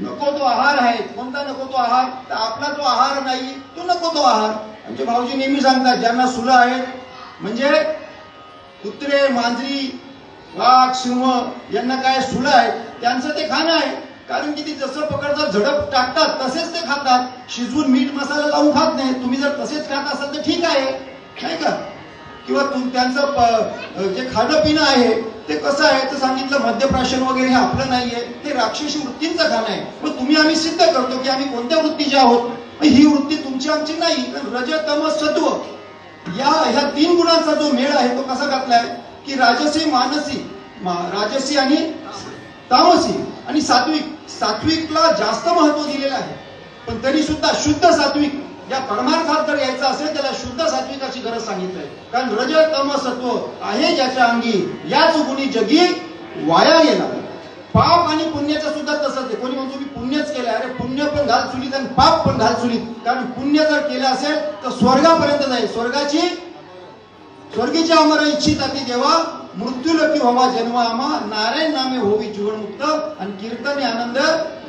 नको तो आहार आहे. कोणता नको तो आहार? तर आपला जो आहार नाही तो नको तो आहार. आमचे भाऊजी नेहमी सांगतात, ज्यांना सुलं आहेत, म्हणजे कुत्रे, मांजरी, वाघ, सिंह यांना काय सुलं आहे, त्यांचं ते खाणं आहे. कारण की ती जसं पकडतात, झडप टाकतात, तसेच ते खातात. शिजवून मीठ मसाला लावून खात नाही. तुम्ही जर तसेच खात असाल तर ठीक आहे, नाही का? किंवा त्यांचं जे खाणं पिणं आहे ते कसं आहे तर सांगितलं, मद्यप्राशन वगैरे हे आपलं नाहीये, ते राक्षसी वृत्तींचं खाणं आहे. मग तुम्ही आम्ही सिद्ध करतो की आम्ही कोणत्या वृत्तीचे आहोत. ही वृत्ती तुमची आमची नाही. रज, तम, सत्व ह्या 3 गुणांचा जो मेळ आहे तो कसा घातलाय की राजसी, मानसी, राजसी आणि तामसी आणि सात्विक. सात्विकला जास्त महत्व दिलेलं आहे. पण तरी सुद्धा शुद्ध सात्विक या परमार्थात जर यायचं असेल त्याला शुद्ध सात्विकाची गरज सांगितलंय. कारण रज, तम, सत्व आहे ज्याच्या अंगी, याच गुणी जगी वाया गेला. पाप आणि पुण्याचं सुद्धा तसंच आहे. कोणी म्हणतो मी पुण्यच केलंय. अरे पुण्य पण घाल चुलीत आणि पाप पण घाल चुलीत. कारण पुण्य जर केलं असेल तर स्वर्गापर्यंत जाईल. स्वर्गीची अमर इच्छित अति देवा, मृत्यूलोकी व्हावा जन्म आम्हा, नारायण नामे होवी जीवनमुक्त, आणि कीर्तने आनंद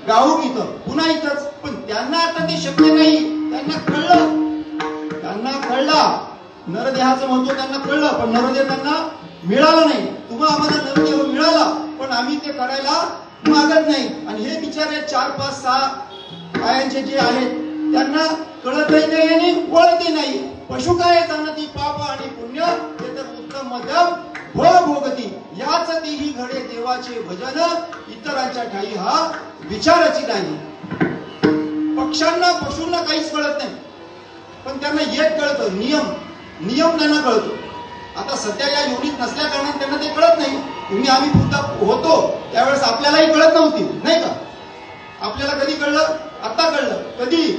गाऊ गीत. पुन्हा इथंच. पण त्यांना आता ते शक्य नाही. त्यांना कळला नरदेहाचं महत्व त्यांना कळलं, पण नरदेह त्यांना मिळाला नाही. तुम्हा आम्हाला नरदेह मिळाला, पण आम्ही ते करायला मागत नाही. आणि हे बिचारे 4, 5, 6 पायांचे जे आहेत त्यांना कळतही नाही आणि वळतही नाही. पशु काय जाणती पाप आणि पुण्य, ते तर उत्तम मध्यम भोगती. याच तेही घडे देवाचे भजन, इतरांच्या ठाई हा विचाराची नाही. पक्ष्यांना, पशूंना काहीच कळत नाही, पण त्यांना एक कळतं, नियम त्यांना कळतो. आता सध्या या योनीत नसल्या कारणाने त्यांना ते कळत नाही. तुम्ही आम्ही सुद्धा होतो त्यावेळेस आपल्यालाही कळत नव्हती, नाही का? आपल्याला कधी कळलं? आता कळलं. कधी?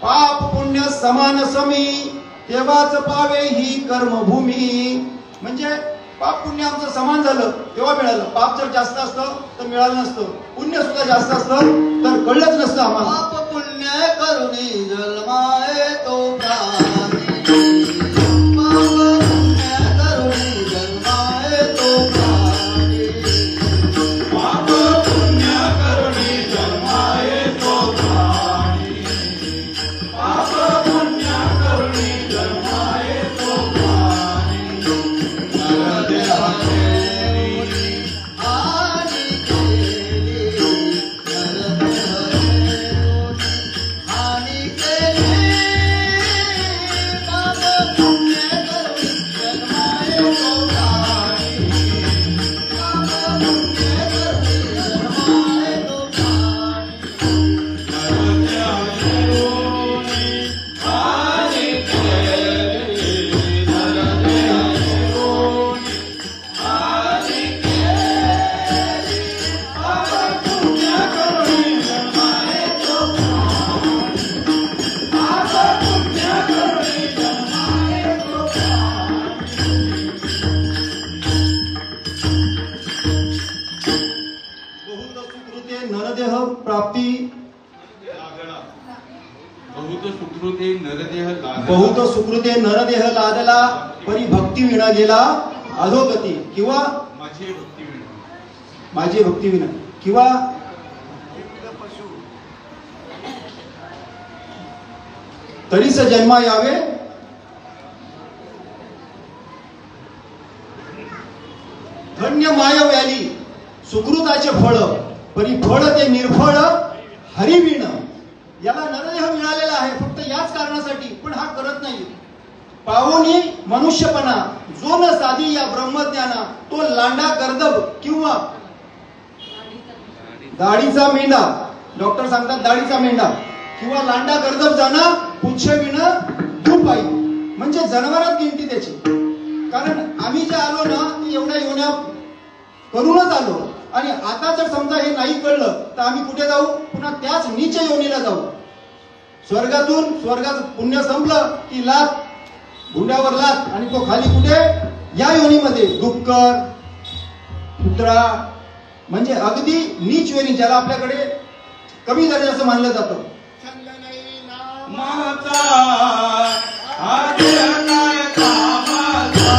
पाप पुण्य समान समी, तेव्हाच पावे ही कर्मभूमी. म्हणजे पाप पुण्य आमचं समान झालं तेव्हा मिळालं. पाप जर जास्त असतं तर मिळालं नसतं, पुण्य सुद्धा जास्त असतं तर कळलंच नसतं आम्हाला. पाप पुण्य करुणी जन्माये तो प्राणी, पाप पुण्य करुणी जन्माये तो प्राणी, पाप पुण्य करुणी जन्माये तो प्राणी, पाप पुण्य करुणी जन्माये तो प्राणी. नरदेहाचे आणि केली आणि केली पाप पुण्य करुणी जन्माये तो प्राणी, पाप पुण्य करुणी जन्माये तो प्राणी. बहुत सुकृते नरदेह प्राप्ती, बहुत सुकृते नरदेह लादला, बहुत सुकृते नरदेह लादला, परी भक्ती विना गेला अधोगती. किंवा माझी भक्ती विना, माझी भक्ती विना, किंवा तरीच जन्मा यावे धन्य माय व्याली. सुकृताचे फळ परी फळ ते निर्फळ हरिविण. याला नरदेह मिळालेला आहे फक्त याच कारणासाठी, पण हा करत नाही. पावोनी मनुष्यपणा जो न साधी या ब्रह्मज्ञाना, तो लांडा गर्दब किंवा दाढीचा मेंढा. डॉक्टर सांगतात दाढीचा मेंढा किंवा लांडा गर्दब जाणा पुच्छविण दुपाई. म्हणजे जनावरात गिनती त्याची. कारण आम्ही जे आलो ना ते एवढ्या योन्या करूनच आलो, आणि आता जर समजा हे नाही कळलं तर आम्ही कुठे जाऊ? पुन्हा त्याच नीच योनीला जाऊ. स्वर्गाचं पुण्य संपलं की लात, भुंड्यावर लात, आणि तो खाली कुठे? या योनीमध्ये डुक्कर, कुत्रा, म्हणजे अगदी नीच योनी, ज्याला आपल्याकडे कमी दर्जाचं मानलं जातं. माता आद्य काय कामाचा,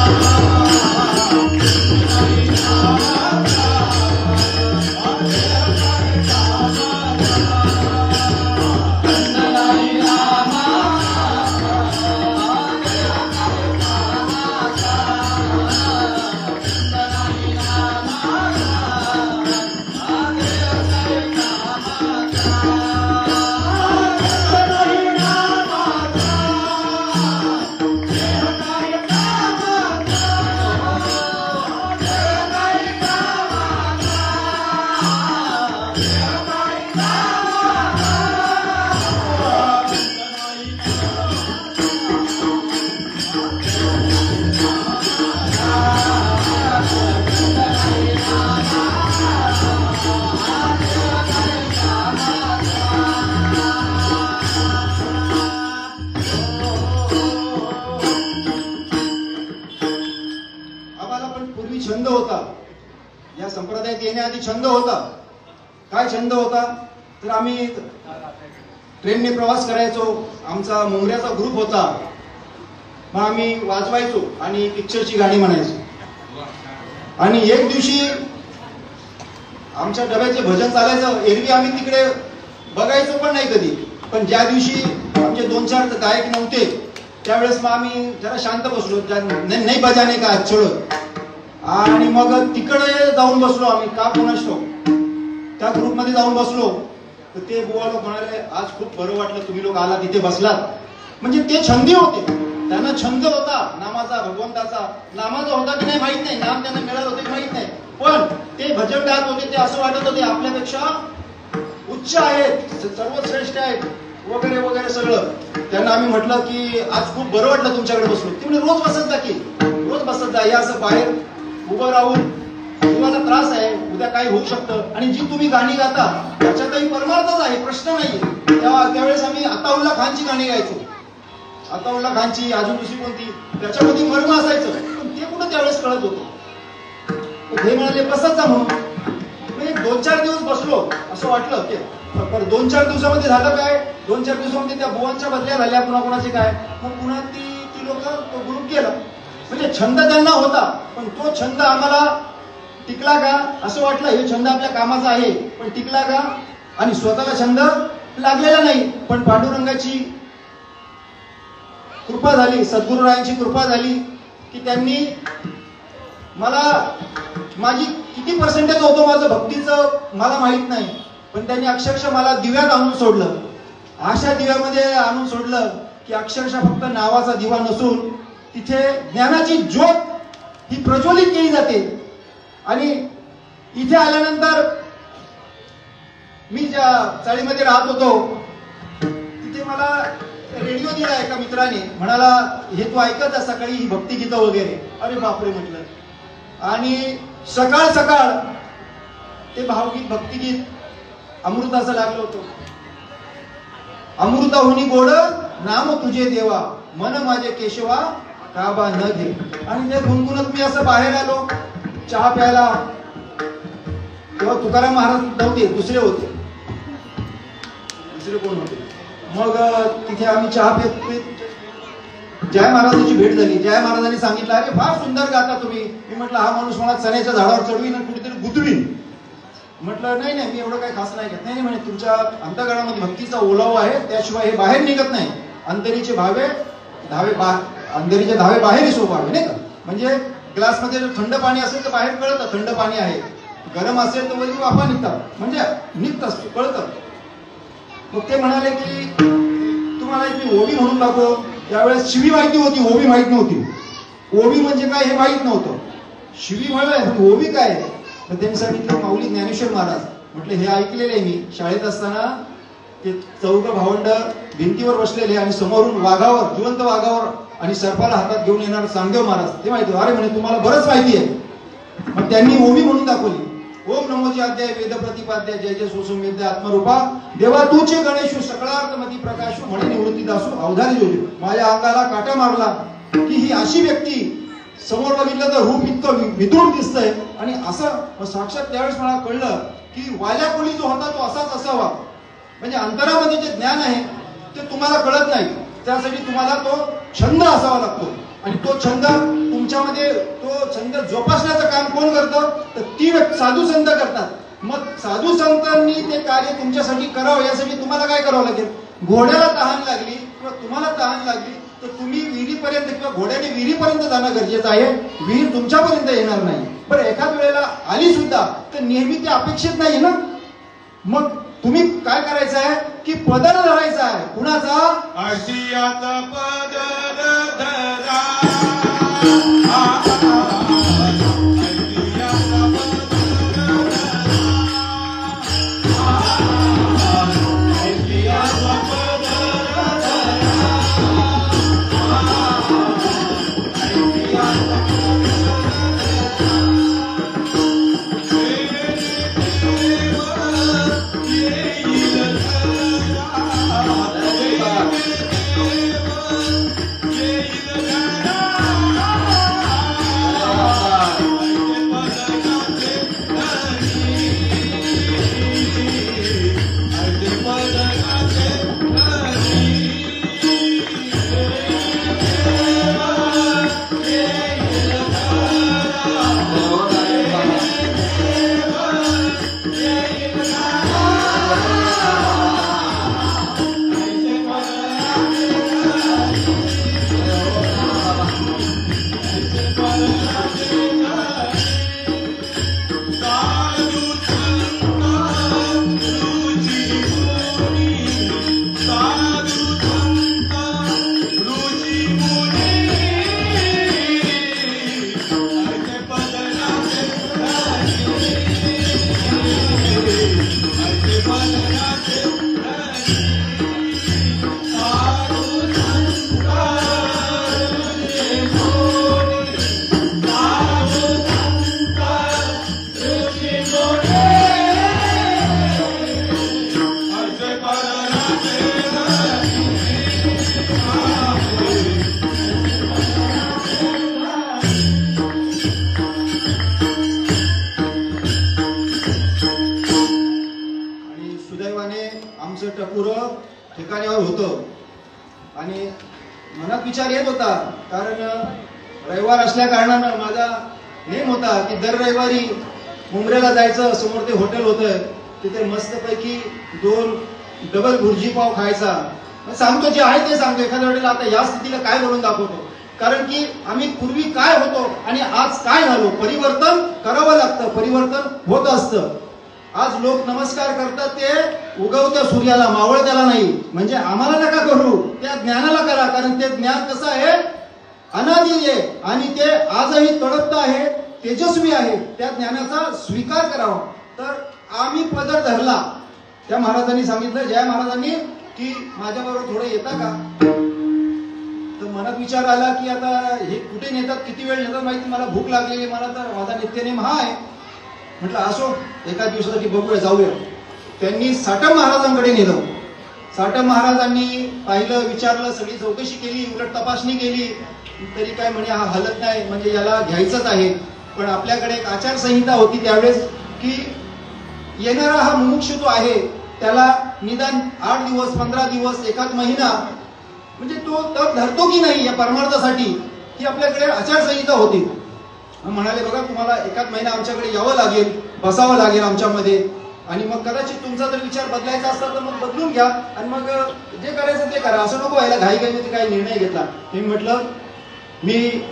छंद होता. या संप्रदायात येण्याआधी छंद होता. काय छंद होता? तर आम्ही ट्रेनने प्रवास करायचो. आमचा मुंगऱ्याचा ग्रुप होता. मग आम्ही वाजवायचो आणि पिक्चरची गाणी म्हणायचो. आणि एक दिवशी आमच्या डब्याचे भजन चालायचं. एरवी आम्ही तिकडे बघायचो पण नाही कधी. पण ज्या दिवशी आमचे 2-4 गायक नव्हते त्यावेळेस मग आम्ही जरा शांत बसलो. नाही बजाने का चढत. आणि मग तिकडे जाऊन बसलो आम्ही. का कोणाच ठाऊक. त्या ग्रुपमध्ये जाऊन बसलो तर ते बुवा लोक म्हणाले, आज खूप बरं वाटलं तुम्ही लोक आला तिथे बसलात. म्हणजे ते छंदी होते. त्यांना छंद होता नामाचा, भगवंताचा. नामाचा होता की नाही माहित नाही, नाम त्यांना मिळालं होतं की माहित नाही, पण ते भजन गात होते. ते असं वाटत होते आपल्यापेक्षा उच्च आहेत, सर्वश्रेष्ठ आहेत वगैरे वगैरे सगळं. त्यांना आम्ही म्हटलं की आज खूप बरं वाटलं तुमच्याकडे बसलो. ते म्हणजे रोज बसत जा की, रोज बसत जा. या असं बाहेर उभं राहून तुम्हाला त्रास आहे, उद्या काय होऊ शकतं. आणि जी तुम्ही गाणी गाता त्याच्यातही परमार्थच आहे, प्रश्न नाही. त्यावेळेस आम्ही अताउल्ला खानची गाणी गायचो. अताउल्ला खानची अजून दुसरी कोणती त्याच्यामध्ये मर्म असायचं, पण ते कुठं त्यावेळेस कळत होतं. हे म्हणाले प्रसाद जा म्हणून. मी 2-4 दिवस बसलो, असं वाटलं ते. पण 2-4 दिवसामध्ये झालं काय, 2-4 दिवसामध्ये त्या बुवांच्या बदल्या झाल्या पुन्हा कोणाचे काय, मग पुन्हा ती लोक तो ग्रुप केला. म्हणजे छंद त्यांना होता, पण तो छंद आम्हाला टिकला का असं वाटलं. हे छंद आपल्या कामाचा आहे, पण टिकला का, आणि स्वतःला छंद लागलेला नाही. पण पांडुरंगाची कृपा झाली, सद्गुरुरायांची कृपा झाली की त्यांनी मला, माझी किती पर्सेंटेज होतं माझं भक्तीचं मला माहित नाही, पण त्यांनी अक्षरशः मला दिव्यात आणून सोडलं. अशा दिव्यामध्ये आणून सोडलं की अक्षरशः फक्त नावाचा दिवा नसून तिथे ज्ञानाची ज्योत ही प्रज्वलित केली जाते. आणि इथे आल्यानंतर मी ज्या चाळीमध्ये राहत होतो तिथे मला रेडिओ दिला एका मित्राने, म्हणाला हे तू ऐकत जा सकाळी ही भक्तिगीतं वगैरे. अरे बापरे म्हटलं. आणि सकाळ सकाळ ते भावगीत भक्तिगीत अमृताचं लागलं होतं. अमृताहुनी गोड नाम तुझे देवा, मन माझे केशवा काबा न घे. आणि ते गुणगुणत मी असं बाहेर आलो चहा प्यायला. तेव्हा तुकाराम महाराज नव्हते, दुसरे होते. दुसरे कोण होते. मग तिथे आम्ही चहा पित जय महाराजांची भेट झाली. जय महाराजांनी सांगितलं अरे फार सुंदर गाता तुम्ही. मी म्हटलं हा माणूस मला चण्याच्या झाडावर चढवीन आणि कुठेतरी गुंतवीन. म्हटलं नाही नाही, मी एवढं काही खास नाही घेत. नाही म्हणे, तुमच्या अंतःकरणामध्ये भक्तीचा ओलावा आहे, त्याशिवाय हे बाहेर निघत नाही. अंतरीचे अंधेरीचे धावे बाहेर सोपावे, नाही का. म्हणजे ग्लासमध्ये जर थंड पाणी असेल तर बाहेर कळतं थंड पाणी आहे, गरम असेल तर वरी वाफा निघतात, म्हणजे निघत असतो कळतं. मग ते म्हणाले की तुम्हाला एक मी ओवी म्हणून दाखव. त्यावेळेस शिवी माहिती होती, ओवी माहित नव्हती. ओवी म्हणजे काय हे माहित नव्हतं. शिवी म्हणलं ओवी काय आहे, तर त्यांनी सांगितलं माऊली ज्ञानेश्वर महाराज. म्हटलं हे ऐकलेलं आहे मी शाळेत असताना. ते चौघ भावंड भिंतीवर बसलेले आणि समोरून वाघावर, जिवंत वाघावर आणि सर्पाला हातात घेऊन येणार सांगदेव महाराज, ते माहिती. अरे म्हणे तुम्हाला बरंच माहिती आहे. मग त्यांनी ओवी म्हणून दाखवली. ओम नमोजी अध्याय वेद प्रतिपाद्या जय जय सुसंवेद्य आत्मरूपा देवा तूचे गणेशू सकळार्थमती प्रकाशू म्हणे निवृत्ती दासू अवधारी जोजू. माझ्या अंगाला काटा मारला की ही अशी व्यक्ती समोर बघितलं तर रूप इतकं विदूर दिसतंय. आणि असं साक्षात त्यावेळेस मला कळलं की वाल्या कोळी जो होता तो असाच असावा. म्हणजे अंतरामध्ये जे ज्ञान आहे ते तुम्हाला कळत नाही, त्यासाठी तुम्हाला तो छंद असावा लागतो. आणि तो छंद तुमच्यामध्ये, तो छंद जोपासण्याचं काम कोण करतं, तर ती साधू संत करतात. मग साधू संतांनी ते कार्य तुमच्यासाठी करावं, यासाठी तुम्हाला काय करावं लागेल. घोड्याला तहान लागली किंवा तुम्हाला तहान लागली तर तुम्ही विहिरीपर्यंत किंवा घोड्याने विहिरीपर्यंत जाणं गरजेचं आहे. विहीर तुमच्यापर्यंत येणार नाही. पण एखाद वेळेला आली सुद्धा तर नेहमी ते अपेक्षित नाही ना. मग तुम्ही काय करायचं आहे की पदर धरायचा आहे. कुणाचा, आशियाचा पदर धरा. विचार येत होता, कारण रविवार असल्या कारणानं माझा नेम होता की दर रविवारी मुंबईला जायचं. समोर ते हॉटेल होतं, तिथे मस्तपैकी 2 डबल भुर्जी पाव खायचा. सांगतो जे आहे ते सांगतो. एखाद्या वेळेला आता या स्थितीला काय बोलून दाखवतो, कारण की आम्ही पूर्वी काय होतो आणि आज काय झालो. परिवर्तन करावं लागतं, परिवर्तन होत असतं. आज लोक नमस्कार करतात ते उगवत्या सूर्याला, मावळत्याला नाही. म्हणजे आम्हाला नका करू, त्या ज्ञानाला करा, कारण ते ज्ञान कसं आहे, अनादी आहे आणि ते आजही तडपतं आहे, तेजस्वी आहे. त्या ज्ञानाचा स्वीकार करावा. तर आम्ही पदर धरला. त्या महाराजांनी सांगितलं, जया महाराजांनी, की माझ्याबरोबर थोडं येता का. तर मनात विचार आला की आता हे कुठे नेतात, किती वेळ नेतात माहिती, मला भूक लागलेली, मला तर माझा नित्यनेम हा आहे. म्हटलं असो, एका दिवसासाठी बघूया, जाऊया. त्यांनी साटम महाराजांकडे नेलं. साटम महाराजांनी पाहिलं, विचारलं, सगळी चौकशी केली, उलट तपासणी केली. तरी काय म्हणे, हा हलत नाही, म्हणजे याला घ्यायचंच आहे. पण आपल्याकडे एक आचारसंहिता होती त्यावेळेस, की येणारा हा मुमुक्षु जो आहे त्याला निदान 8 दिवस, 15 दिवस, एखाद महिना, म्हणजे तो तप धरतो की नाही या परमार्थासाठी, ही आपल्याकडे आचारसंहिता होती. म्हणाले, बघा तुम्हाला एखाद महिना आमच्याकडे यावं लागेल, बसावं लागेल आमच्यामध्ये, आणि मग कदाचित तुमचा जर विचार बदलायचा असला तर मग बदलून घ्या, आणि मग जे करायचं ते करा. असं नको व्हायला घाई घाईमध्ये काही निर्णय घेतला. मी म्हटलं, मी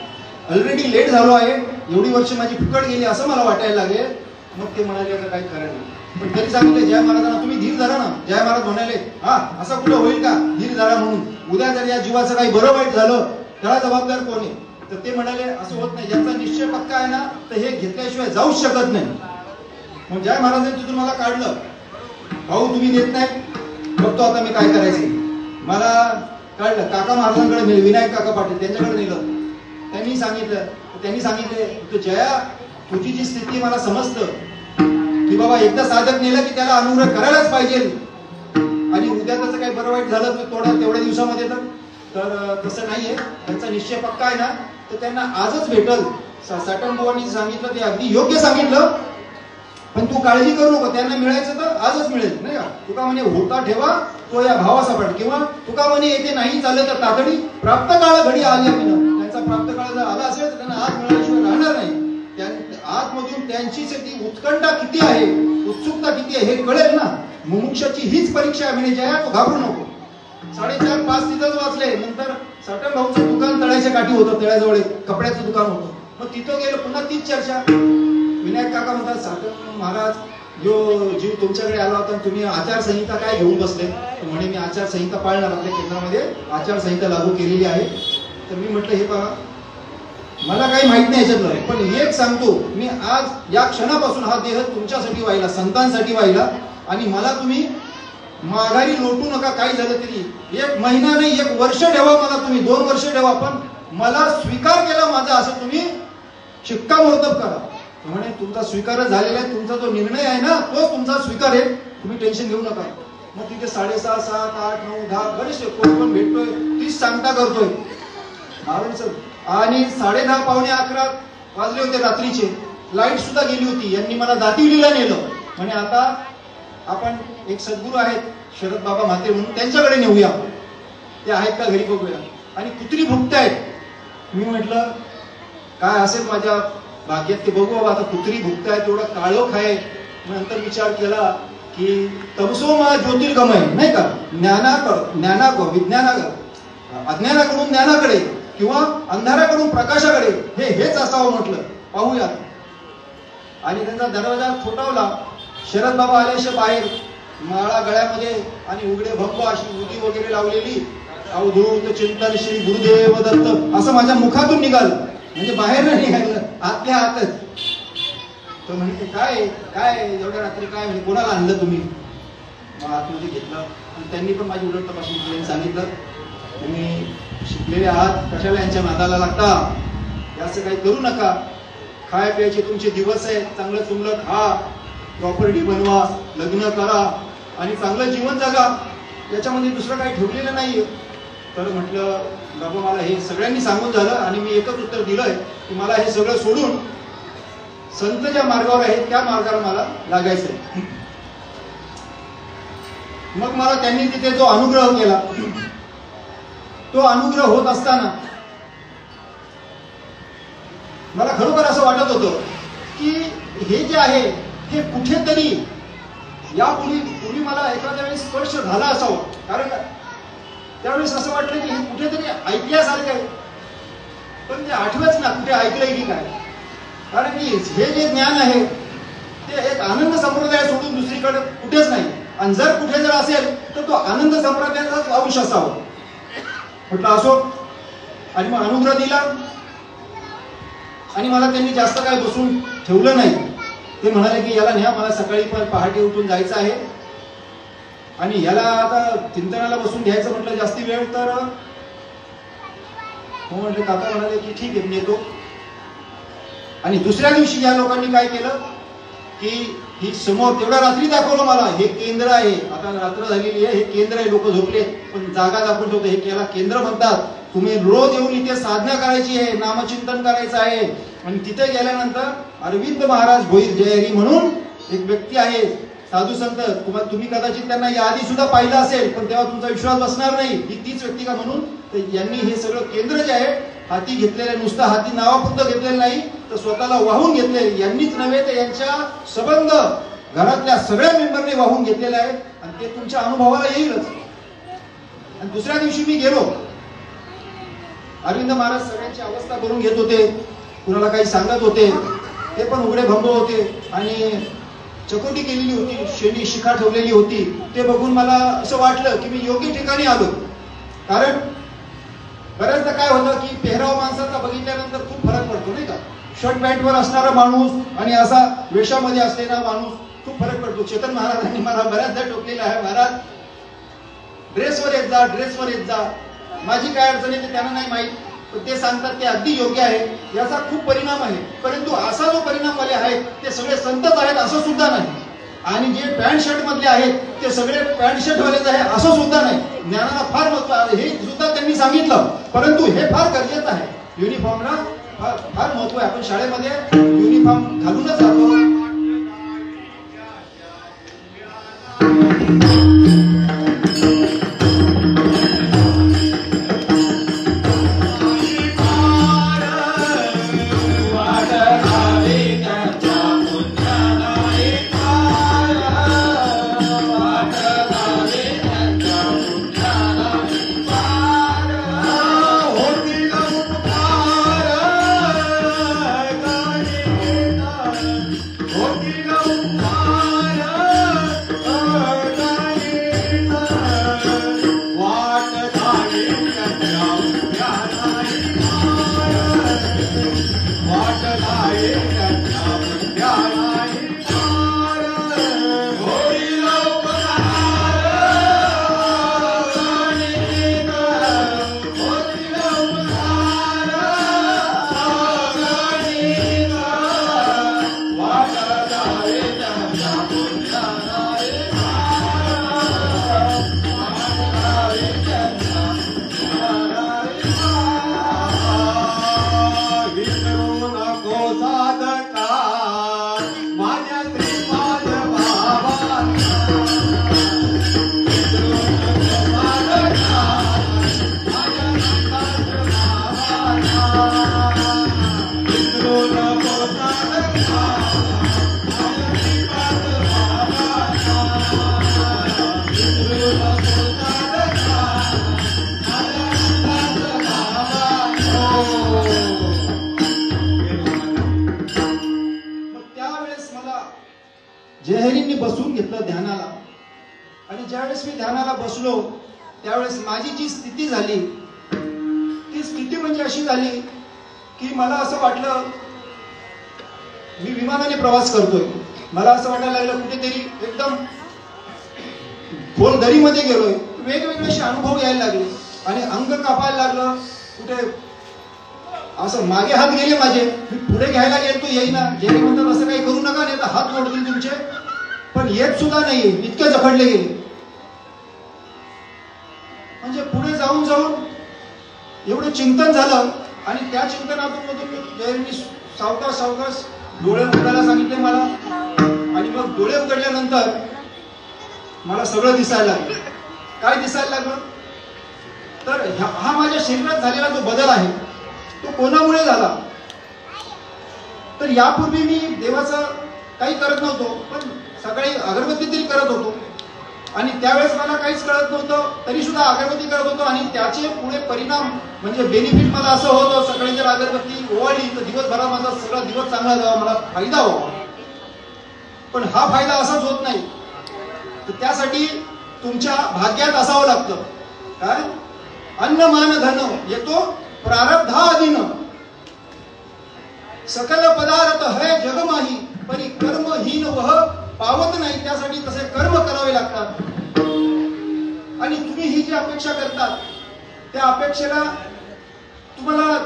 ऑलरेडी लेट झालो आहे, एवढी वर्ष माझी फुकट गेली असं मला वाटायला लागले. मग ते म्हणाले, आता काही खरं नाही. पण तरी सांगितले जया महाराजांना, तुम्ही धीर धरा ना. जया महाराज म्हणाले, हा असं कुठं होईल का, धीर धरा म्हणून. उद्या जर या जीवाचं काही बरं वाईट झालं त्याला जबाबदार कोण आहे. तर ते म्हणाले, असं होत नाही, ज्याचा निश्चय पक्का आहे ना, तर हे घेतल्याशिवाय जाऊच शकत नाही. मग जया महाराजांनी तिथून मला काढलं. भाऊ तुम्ही देत नाही, बघतो आता मी काय करायचं. मला काढलं, काका महाराजांकडे नेलं, विनायक काका पाटील त्यांच्याकडे नेलं. त्यांनी सांगितले, तू जया, तुझी जी स्थिती मला समजतं, की बाबा एकदा साधक नेलं की त्याला अनुग्रह करायलाच पाहिजे, आणि उद्या त्याचं काही बरं वाईट झालं तर तेवढ्या दिवसामध्ये तर तसं नाहीये. त्यांचा निश्चय पक्का आहे ना, तर त्यांना आजच भेटल. साटम बुवांनी सांगितलं ते अगदी योग्य सांगितलं. पण तू काळजी करू नको, त्यांना मिळायचं तर आजच मिळेल, नाही का. तुका म्हणे होता ठेवा तो या भावासपाट, किंवा तुका म्हणे येथे नाही चाललं तर तातडी प्राप्त काळ घडी आली. त्यांचा प्राप्त काळ जर आला असेल तर त्यांना आज मिळाल्याशिवाय राहणार नाही. आतमधून त्यांची ती उत्कंठा किती आहे, उत्सुकता किती आहे हे कळेल ना. मुमुक्षाची हीच परीक्षा आहे. म्हणजे जया, तू घाबरू नको. 4:30-5 तिथंच वाचले. नंतर साटम भाऊचं दुकान तळ्याच्या काठी होतं, तळ्याजवळ कपड्याचं दुकान होतं. मग तिथं गेलं, पुन्हा तीच चर्चा. विनायक काका म्हणतात, साटम महाराज, जो जीव तुमच्याकडे आला होता, तुम्ही आचारसंहिता काय घेऊन बसले. म्हणे मी आचारसंहिता पाळणार, आपल्या केंद्रामध्ये आचारसंहिता लागू केलेली आहे. तर मी म्हटलं, हे पहा, मला काही माहित नाही याच्यातलं, पण एक सांगतो, मी आज या क्षणापासून हा देह तुमच्यासाठी वाहिला, संतांसाठी वाहिला, आणि मला तुम्ही माघारी लोटू नका. काही झालं तरी 1 महिना नाही, 1 वर्ष ठेवा मला तुम्ही, 2 वर्ष ठेवा, पण मला स्वीकार केला माझा असं तुम्ही शिक्कामोर्तब करा. म्हणे तुमचा स्वीकार झालेला आहे, तुमचा जो निर्णय आहे ना तोच तुमचा स्वीकार आहे, तुम्ही टेन्शन घेऊ नका. मग तिथे 6:30, 7, 8, 9, 10 बरेचसे कोण भेटतोय, तीच सांगता करतोय. आणि 10:30, पावणे 11 वाजले होते रात्रीचे. लाईट सुद्धा गेली होती. यांनी मला दातिवलीला नेलं. म्हणे आता आपण एक सद्गुरू आहेत शरद बाबा म्हात्रे म्हणून, त्यांच्याकडे नेऊया, ते आहेत का घरी बघूया. आणि कुत्री भुकतायत. मी म्हटलं काय असेल माझ्या भाग्यात ते बघू बाबा. आता कुत्री भुकतायत, एवढा काळोख आहे. नंतर विचार केला की तमसोमा ज्योतिर्गमय, नाही का, अज्ञानाकडून ज्ञानाकडे किंवा अंधाराकडून प्रकाशाकडे, हेच असावं म्हटलं. पाहूया. आणि त्यांचा दरवाजा ठोठावला. शरद बाबा आल्याशिवाय बाहेर, माळा गळ्यामध्ये आणि उघडे भंग, अशी उदी वगैरे लावलेली. अवधूत चिंतन श्री गुरुदेव दत्त असं माझ्या मुखातून निघालं. म्हणजे बाहेर नाही निघालं, आतल्या आतच. तो म्हणजे काय काय एवढ्या रात्री काय, म्हणजे कोणाला आणलं तुम्ही. मग आतमध्ये घेतलं आणि त्यांनी पण माझी उलट तपासणी केली. सांगितलं, तुम्ही शिकलेले आहात, कशाला यांच्या नादाला लागता, असं काही करू नका. खाय प्यायचे तुमचे दिवस आहेत, चांगलं चुंगलं खा, प्रॉपर्टी बनवा, लग्न करा आणि चांगलं जीवन जगा. याच्यामध्ये दुसरं काही ठेवलेलं नाहीये. तर म्हटलं बाबा, मला हे सगळ्यांनी सांगून झालं आणि मी एकच उत्तर दिलंय की मला हे सगळं सोडून संत ज्या मार्गावर आहेत त्या मार्गावर मला लागायचंय. मग मला त्यांनी तिथे जो अनुग्रह केला, तो अनुग्रह होत असताना मला खरोखर असं वाटत होतं की हे जे आहे हे कुठेतरी पूर्वी मला एखाद्या वेळेस स्पर्श झाला असावं, कारण त्यावेळेस असं वाटलं की हे कुठेतरी ऐकल्यासारखं आहे, पण ते आठवच ना कुठे ऐकलंय की काय. कारण की हे जे ज्ञान आहे ते एक आनंद संप्रदाय सोडून दुसरीकडे कुठेच नाही, आणि जर कुठे जर असेल तर तो आनंद संप्रदायाचाच अंश असावा. म्हटलं असो, आणि मग अनुग्रह दिला. आणि मला त्यांनी जास्त काय बसून ठेवलं नाही. ते म्हणाले की याला न्या, मला सकाळी पण पहाटे उठून जायचं आहे, आणि याला आता चिंतनाला बसून घ्यायचं म्हटलं जास्ती वेळ, तर हो म्हटले. काका म्हणाले की ठीक आहे, नेतो. आणि दुसऱ्या दिवशी या लोकांनी काय केलं की ही समोर तेवढ्या रात्री दाखवलं मला, हे केंद्र आहे. आता रात्र झालेली आहे, हे केंद्र आहे, लोक झोपले पण जागा दाखवून ठेवतो. हे केला केंद्र म्हणतात. तुम्ही रोज येऊन इथे साधना करायची आहे, नामचिंतन करायचं आहे. आणि तिथे गेल्यानंतर अरविंद महाराज भोईर जयहरी म्हणून एक व्यक्ती आहे, साधू संत, तुम्ही कदाचित त्यांना याआधी सुद्धा पाहिलं असेल, पण तेव्हा तुमचा विश्वास बसणार नाही ही तीच व्यक्ती का म्हणून. तर यांनी हे सगळं केंद्र जे आहे हाती घेतलेलं, नुसतं हाती नावापुरतं घेतलेलं नाही, तर स्वतःला वाहून घेतले. यांनीच नव्हे तर यांच्या सबंध घरातल्या सगळ्या मेंबरने वाहून घेतलेलं आहे, आणि ते तुमच्या अनुभवाला येईलच. आणि दुसऱ्या दिवशी मी गेलो. अरविंद महाराज सगळ्यांची अवस्था करून घेत होते, कुणाला काही सांगत होते, ते पण उघडे भंग होते, आणि चकोटी केलेली होती, शेणी शिखा ठेवलेली होती. ते बघून मला असं वाटलं की मी योग्य ठिकाणी आलो. कारण बऱ्याचदा काय होतं की पेहराव माणसाचा बघितल्यानंतर खूप फरक पडतो, नाही का. शर्ट पॅन्टवर असणारा माणूस आणि असा वेशामध्ये असलेला माणूस खूप फरक पडतो. चेतन महाराजांनी मला बऱ्याचदा टोकलेलं आहे, महाराज ड्रेसवर येत जा, ड्रेसवर येत जा. माझी काय अडचण आहे ते त्यांना नाही माहीत, पण ते सांगतात ते अगदी योग्य आहे. याचा खूप परिणाम आहे. परंतु असा जो परिणाम वाले आहेत ते सगळे संतच आहेत असं सुद्धा नाही, आणि जे पॅन्ट शर्ट मधले आहेत ते सगळे पॅन्ट शर्ट वालेच आहे असं सुद्धा नाही. ज्ञानाला फार महत्व आहे हे सुद्धा त्यांनी सांगितलं, परंतु हे फार गरजेचं आहे. युनिफॉर्मला फार महत्व आहे. आपण शाळेमध्ये युनिफॉर्म घालूनच जातो. जयहरींनी बसून घेतलं ध्यानाला. आणि ज्यावेळेस मी ध्यानाला बसलो त्यावेळेस माझी जी स्थिती झाली ती स्थिती म्हणजे अशी झाली की मला असं वाटलं मी विमानाने प्रवास करतोय. मला असं वाटायला लागलं कुठेतरी एकदम खोल दरीमध्ये गेलोय. वेगवेगळे असे अनुभव यायला लागले आणि अंग कापायला लागलं. कुठे असं मागे हात गेले माझे, मी पुढे घ्यायला गेलो तो येईना. जे म्हणतात असं काही करू नका, नाही तर हात मोडतील तुमचे, पण येत सुद्धा नाही. इतके जखडले गेले. म्हणजे पुढे जाऊन जाऊन एवढं चिंतन झालं आणि त्या चिंतनातून जयहरींनी सावकाश सावकाश डोळे उघडायला सांगितले मला. आणि मग डोळे उघडल्यानंतर मला सगळं दिसायला लागलं. काय दिसायला लागलं तर हा माझ्या शरीरात झालेला जो बदल आहे तो कोणामुळे झाला? तर यापूर्वी मी देवाचं काही करत नव्हतो, पण सकाळी अगरबत्ती तरी करत होतो आणि त्यावेळेस मला काहीच कळत नव्हतं, तरी सुद्धा अगरबत्ती करत होतो आणि त्याचे पुढे परिणाम म्हणजे बेनिफिट मला असं होतं, सकाळी जर अगरबत्ती ओवाळली तर दिवसभरात माझा सगळा दिवस चांगला जावा, मला फायदा व्हावा. पण हा फायदा असाच होत नाही. तर त्यासाठी तुमच्या भाग्यात असावं लागतं. काय? अन्न मान धन येतो प्रारब्धाधीन, सकल पदार्थ है जगमाही, परी कर्महीन वह पावत नाही. त्यासाठी तसे कर्म करावे लागतात. आणि तुम्ही ही जी अपेक्षा करतात त्या अपेक्षेला तुम्हाला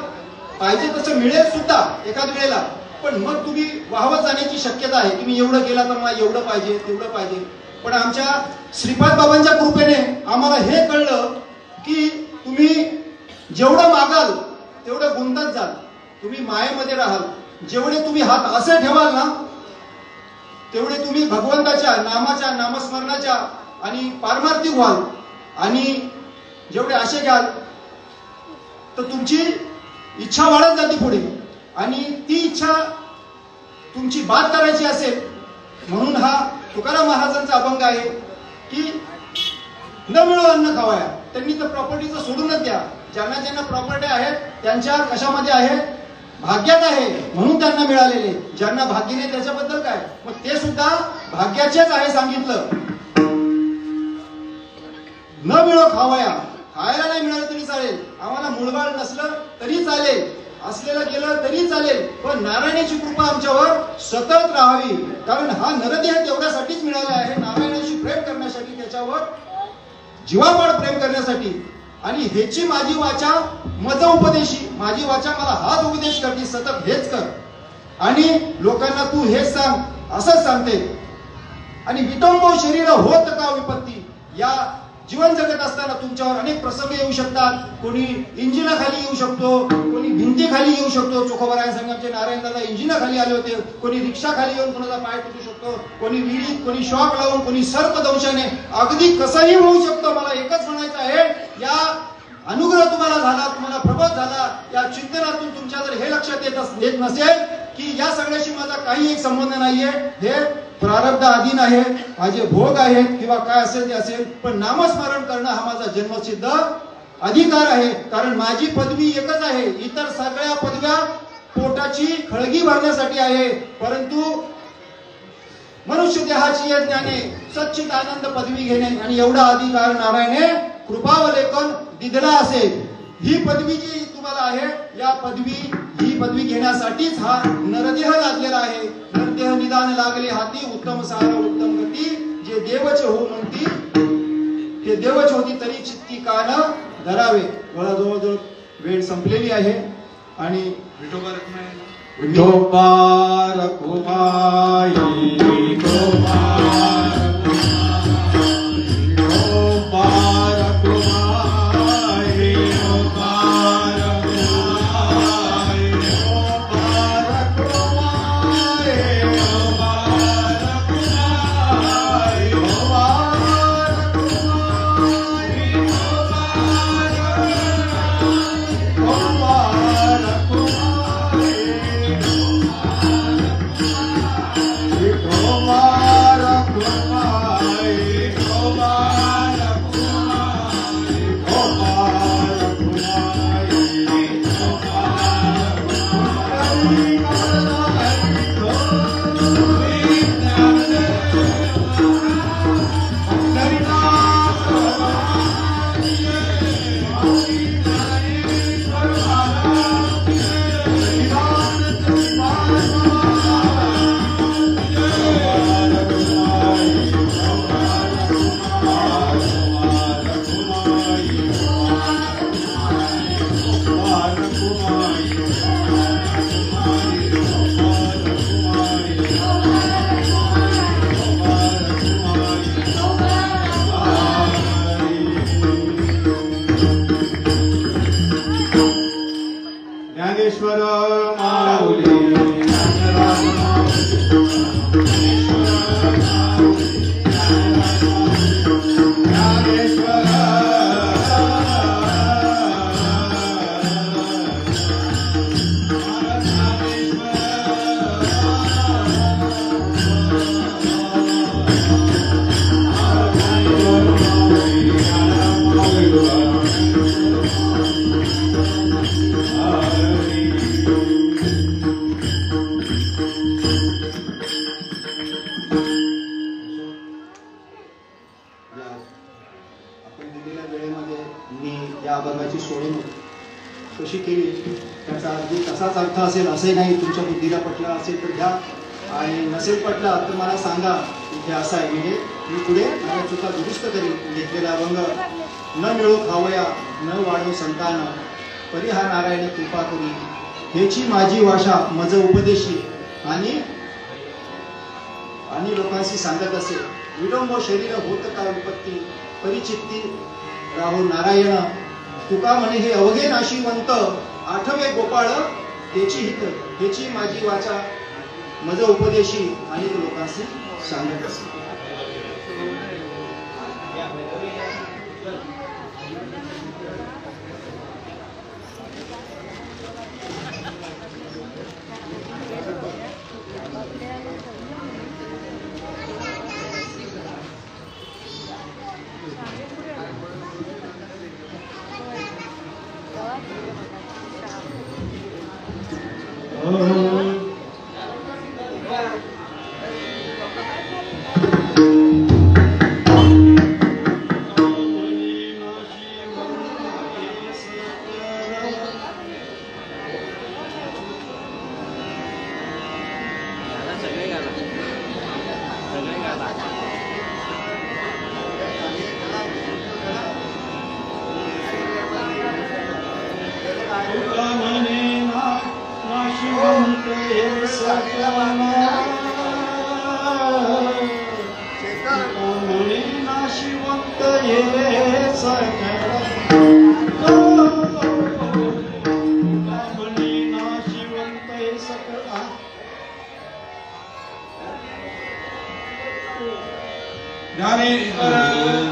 पाहिजे तसं मिळेल सुद्धा एखाद वेळेला, पण मग तुम्ही वाहवत जाण्याची शक्यता आहे की मी एवढं केलं तर मला एवढं पाहिजे तेवढं पाहिजे. पण आमच्या श्रीपाद बाबांच्या कृपेने आम्हाला हे कळलं की तुम्ही जेवढं मागाल तेवढं गुंतत जाल, तुम्ही मायेमध्ये राहाल. जेवढे तुम्ही हात असे ठेवाल ना तेवढे तुम्ही भगवंताच्या नामाच्या नामस्मरणाच्या आणि पारमार्थिक व्हाल. आणि जेवढे असे घ्याल तर तुमची इच्छा वाढत जाते पुढे, आणि ती इच्छा तुमची बात करायची असेल म्हणून हा तुकाराम महाराजांचा अभंग आहे की न मिळो अन्न खावाया. त्यांनी तर प्रॉपर्टीचं सोडूनच द्या. ज्यांना ज्यांना प्रॉपर्टी आहेत त्यांच्या कशामध्ये आहे? भाग्यात आहे म्हणून त्यांना मिळालेले. ज्यांना भाग्य नाही त्याच्याबद्दल काय? मग ते सुद्धा भाग्याचेच आहे सांगितलं. न मिळो खावाया, खायला नाही मिळालं तरी चालेल, आम्हाला मुळबाळ नसलं तरी चालेल, असलेलं गेलं तरी चालेल, पण नारायणाची कृपा आमच्यावर सतत राहावी. कारण हा नरदेह तेवढ्यासाठीच मिळाला आहे, नारायणाशी प्रेम करण्यासाठी, त्याच्यावर जीवापाड प्रेम करण्यासाठी. आणि ह्याची माझी वाचा मज उपदेशी, माझी वाचा मला हाच उपदेश करते, सतत हेच कर आणि लोकांना तू हेच सांग असंच सांगते. आणि विटंबो शरीर होत का विपत्ती. या जीवन जगत असताना तुमच्यावर अनेक प्रसंग येऊ शकतात. कोणी इंजिनाखाली येऊ शकतो, कोणी भिंतीखाली येऊ शकतो. चोखोबराय संघाचे नारायण दादा इंजिनाखाली आले होते. कोणी रिक्षाखाली येऊन कोणाचा पाय तुटू शकतो, कोणी विहिरीत, कोणी शॉक लावून, कोणी सर्पदंशाने, अगदी कसंही होऊ शकतं. मला एकच म्हणायचं आहे, या अनुग्रह तुम्हाला झाला, तुम्हाला प्रबोध झाला, या चिंतनातून तुमच्या जर हे लक्षात येत नसेल की या सगळ्याशी माझा काही एक संबंध नाहीये, हे प्रारब्ध अधीन आहे, माझे भोग आहेत किंवा काय असेल ते असेल, पण नामस्मरण करणं हा माझा जन्मसिद्ध अधिकार आहे. कारण माझी पदवी एकच आहे, इतर सगळ्या पदव्या पोटाची खळगी भरण्यासाठी आहे. परंतु मनुष्य देहाची ज्ञाने सच्चित आनंद पदवी घेणे आणि एवढा अधिकार नारायणे कृपावलेखन दिदला असेल. ही पदवी जी तुम्हाला आहे, ही पदवी घेण्यासाठीच हा नरदेह लादलेला आहे. नरदेह निदान लागले हाती, उत्तम सार उत्तम गती, जे देवचे हो म्हणती ते देवच होती, तरी चित्ती कान धरावे. मला जवळजवळ वेळ संपलेली आहे आणि विठोबा रखुमाई विठोबा रखुमाई, विठोबा पटला असेल असंही नाही, तुमच्या बुद्धीला पटला असेल तर घ्या आणि नसेल पटला तर मला सांगा इथे असं आहे, म्हणजे मी पुढे माझ्या चुका दुरुस्त करीन. घेतलेला अभंग न मिळो खावया न वाढो संतान परी हा नारायण कृपा करी हेची माझी भाषा मज उपदेशी आणि लोकांशी सांगत असे. विडंब शरीर होत का विपत्ती परिचित्ती राहो नारायण तुका म्हणे हे अवघे नाशिवंत आठवे गोपाळ त्याची हित हेची माझी वाचा मज उपदेशी आणि लोकांशी सांगत असे.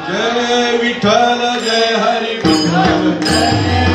जय विठ्ठल जय हरी विठ्ठल जय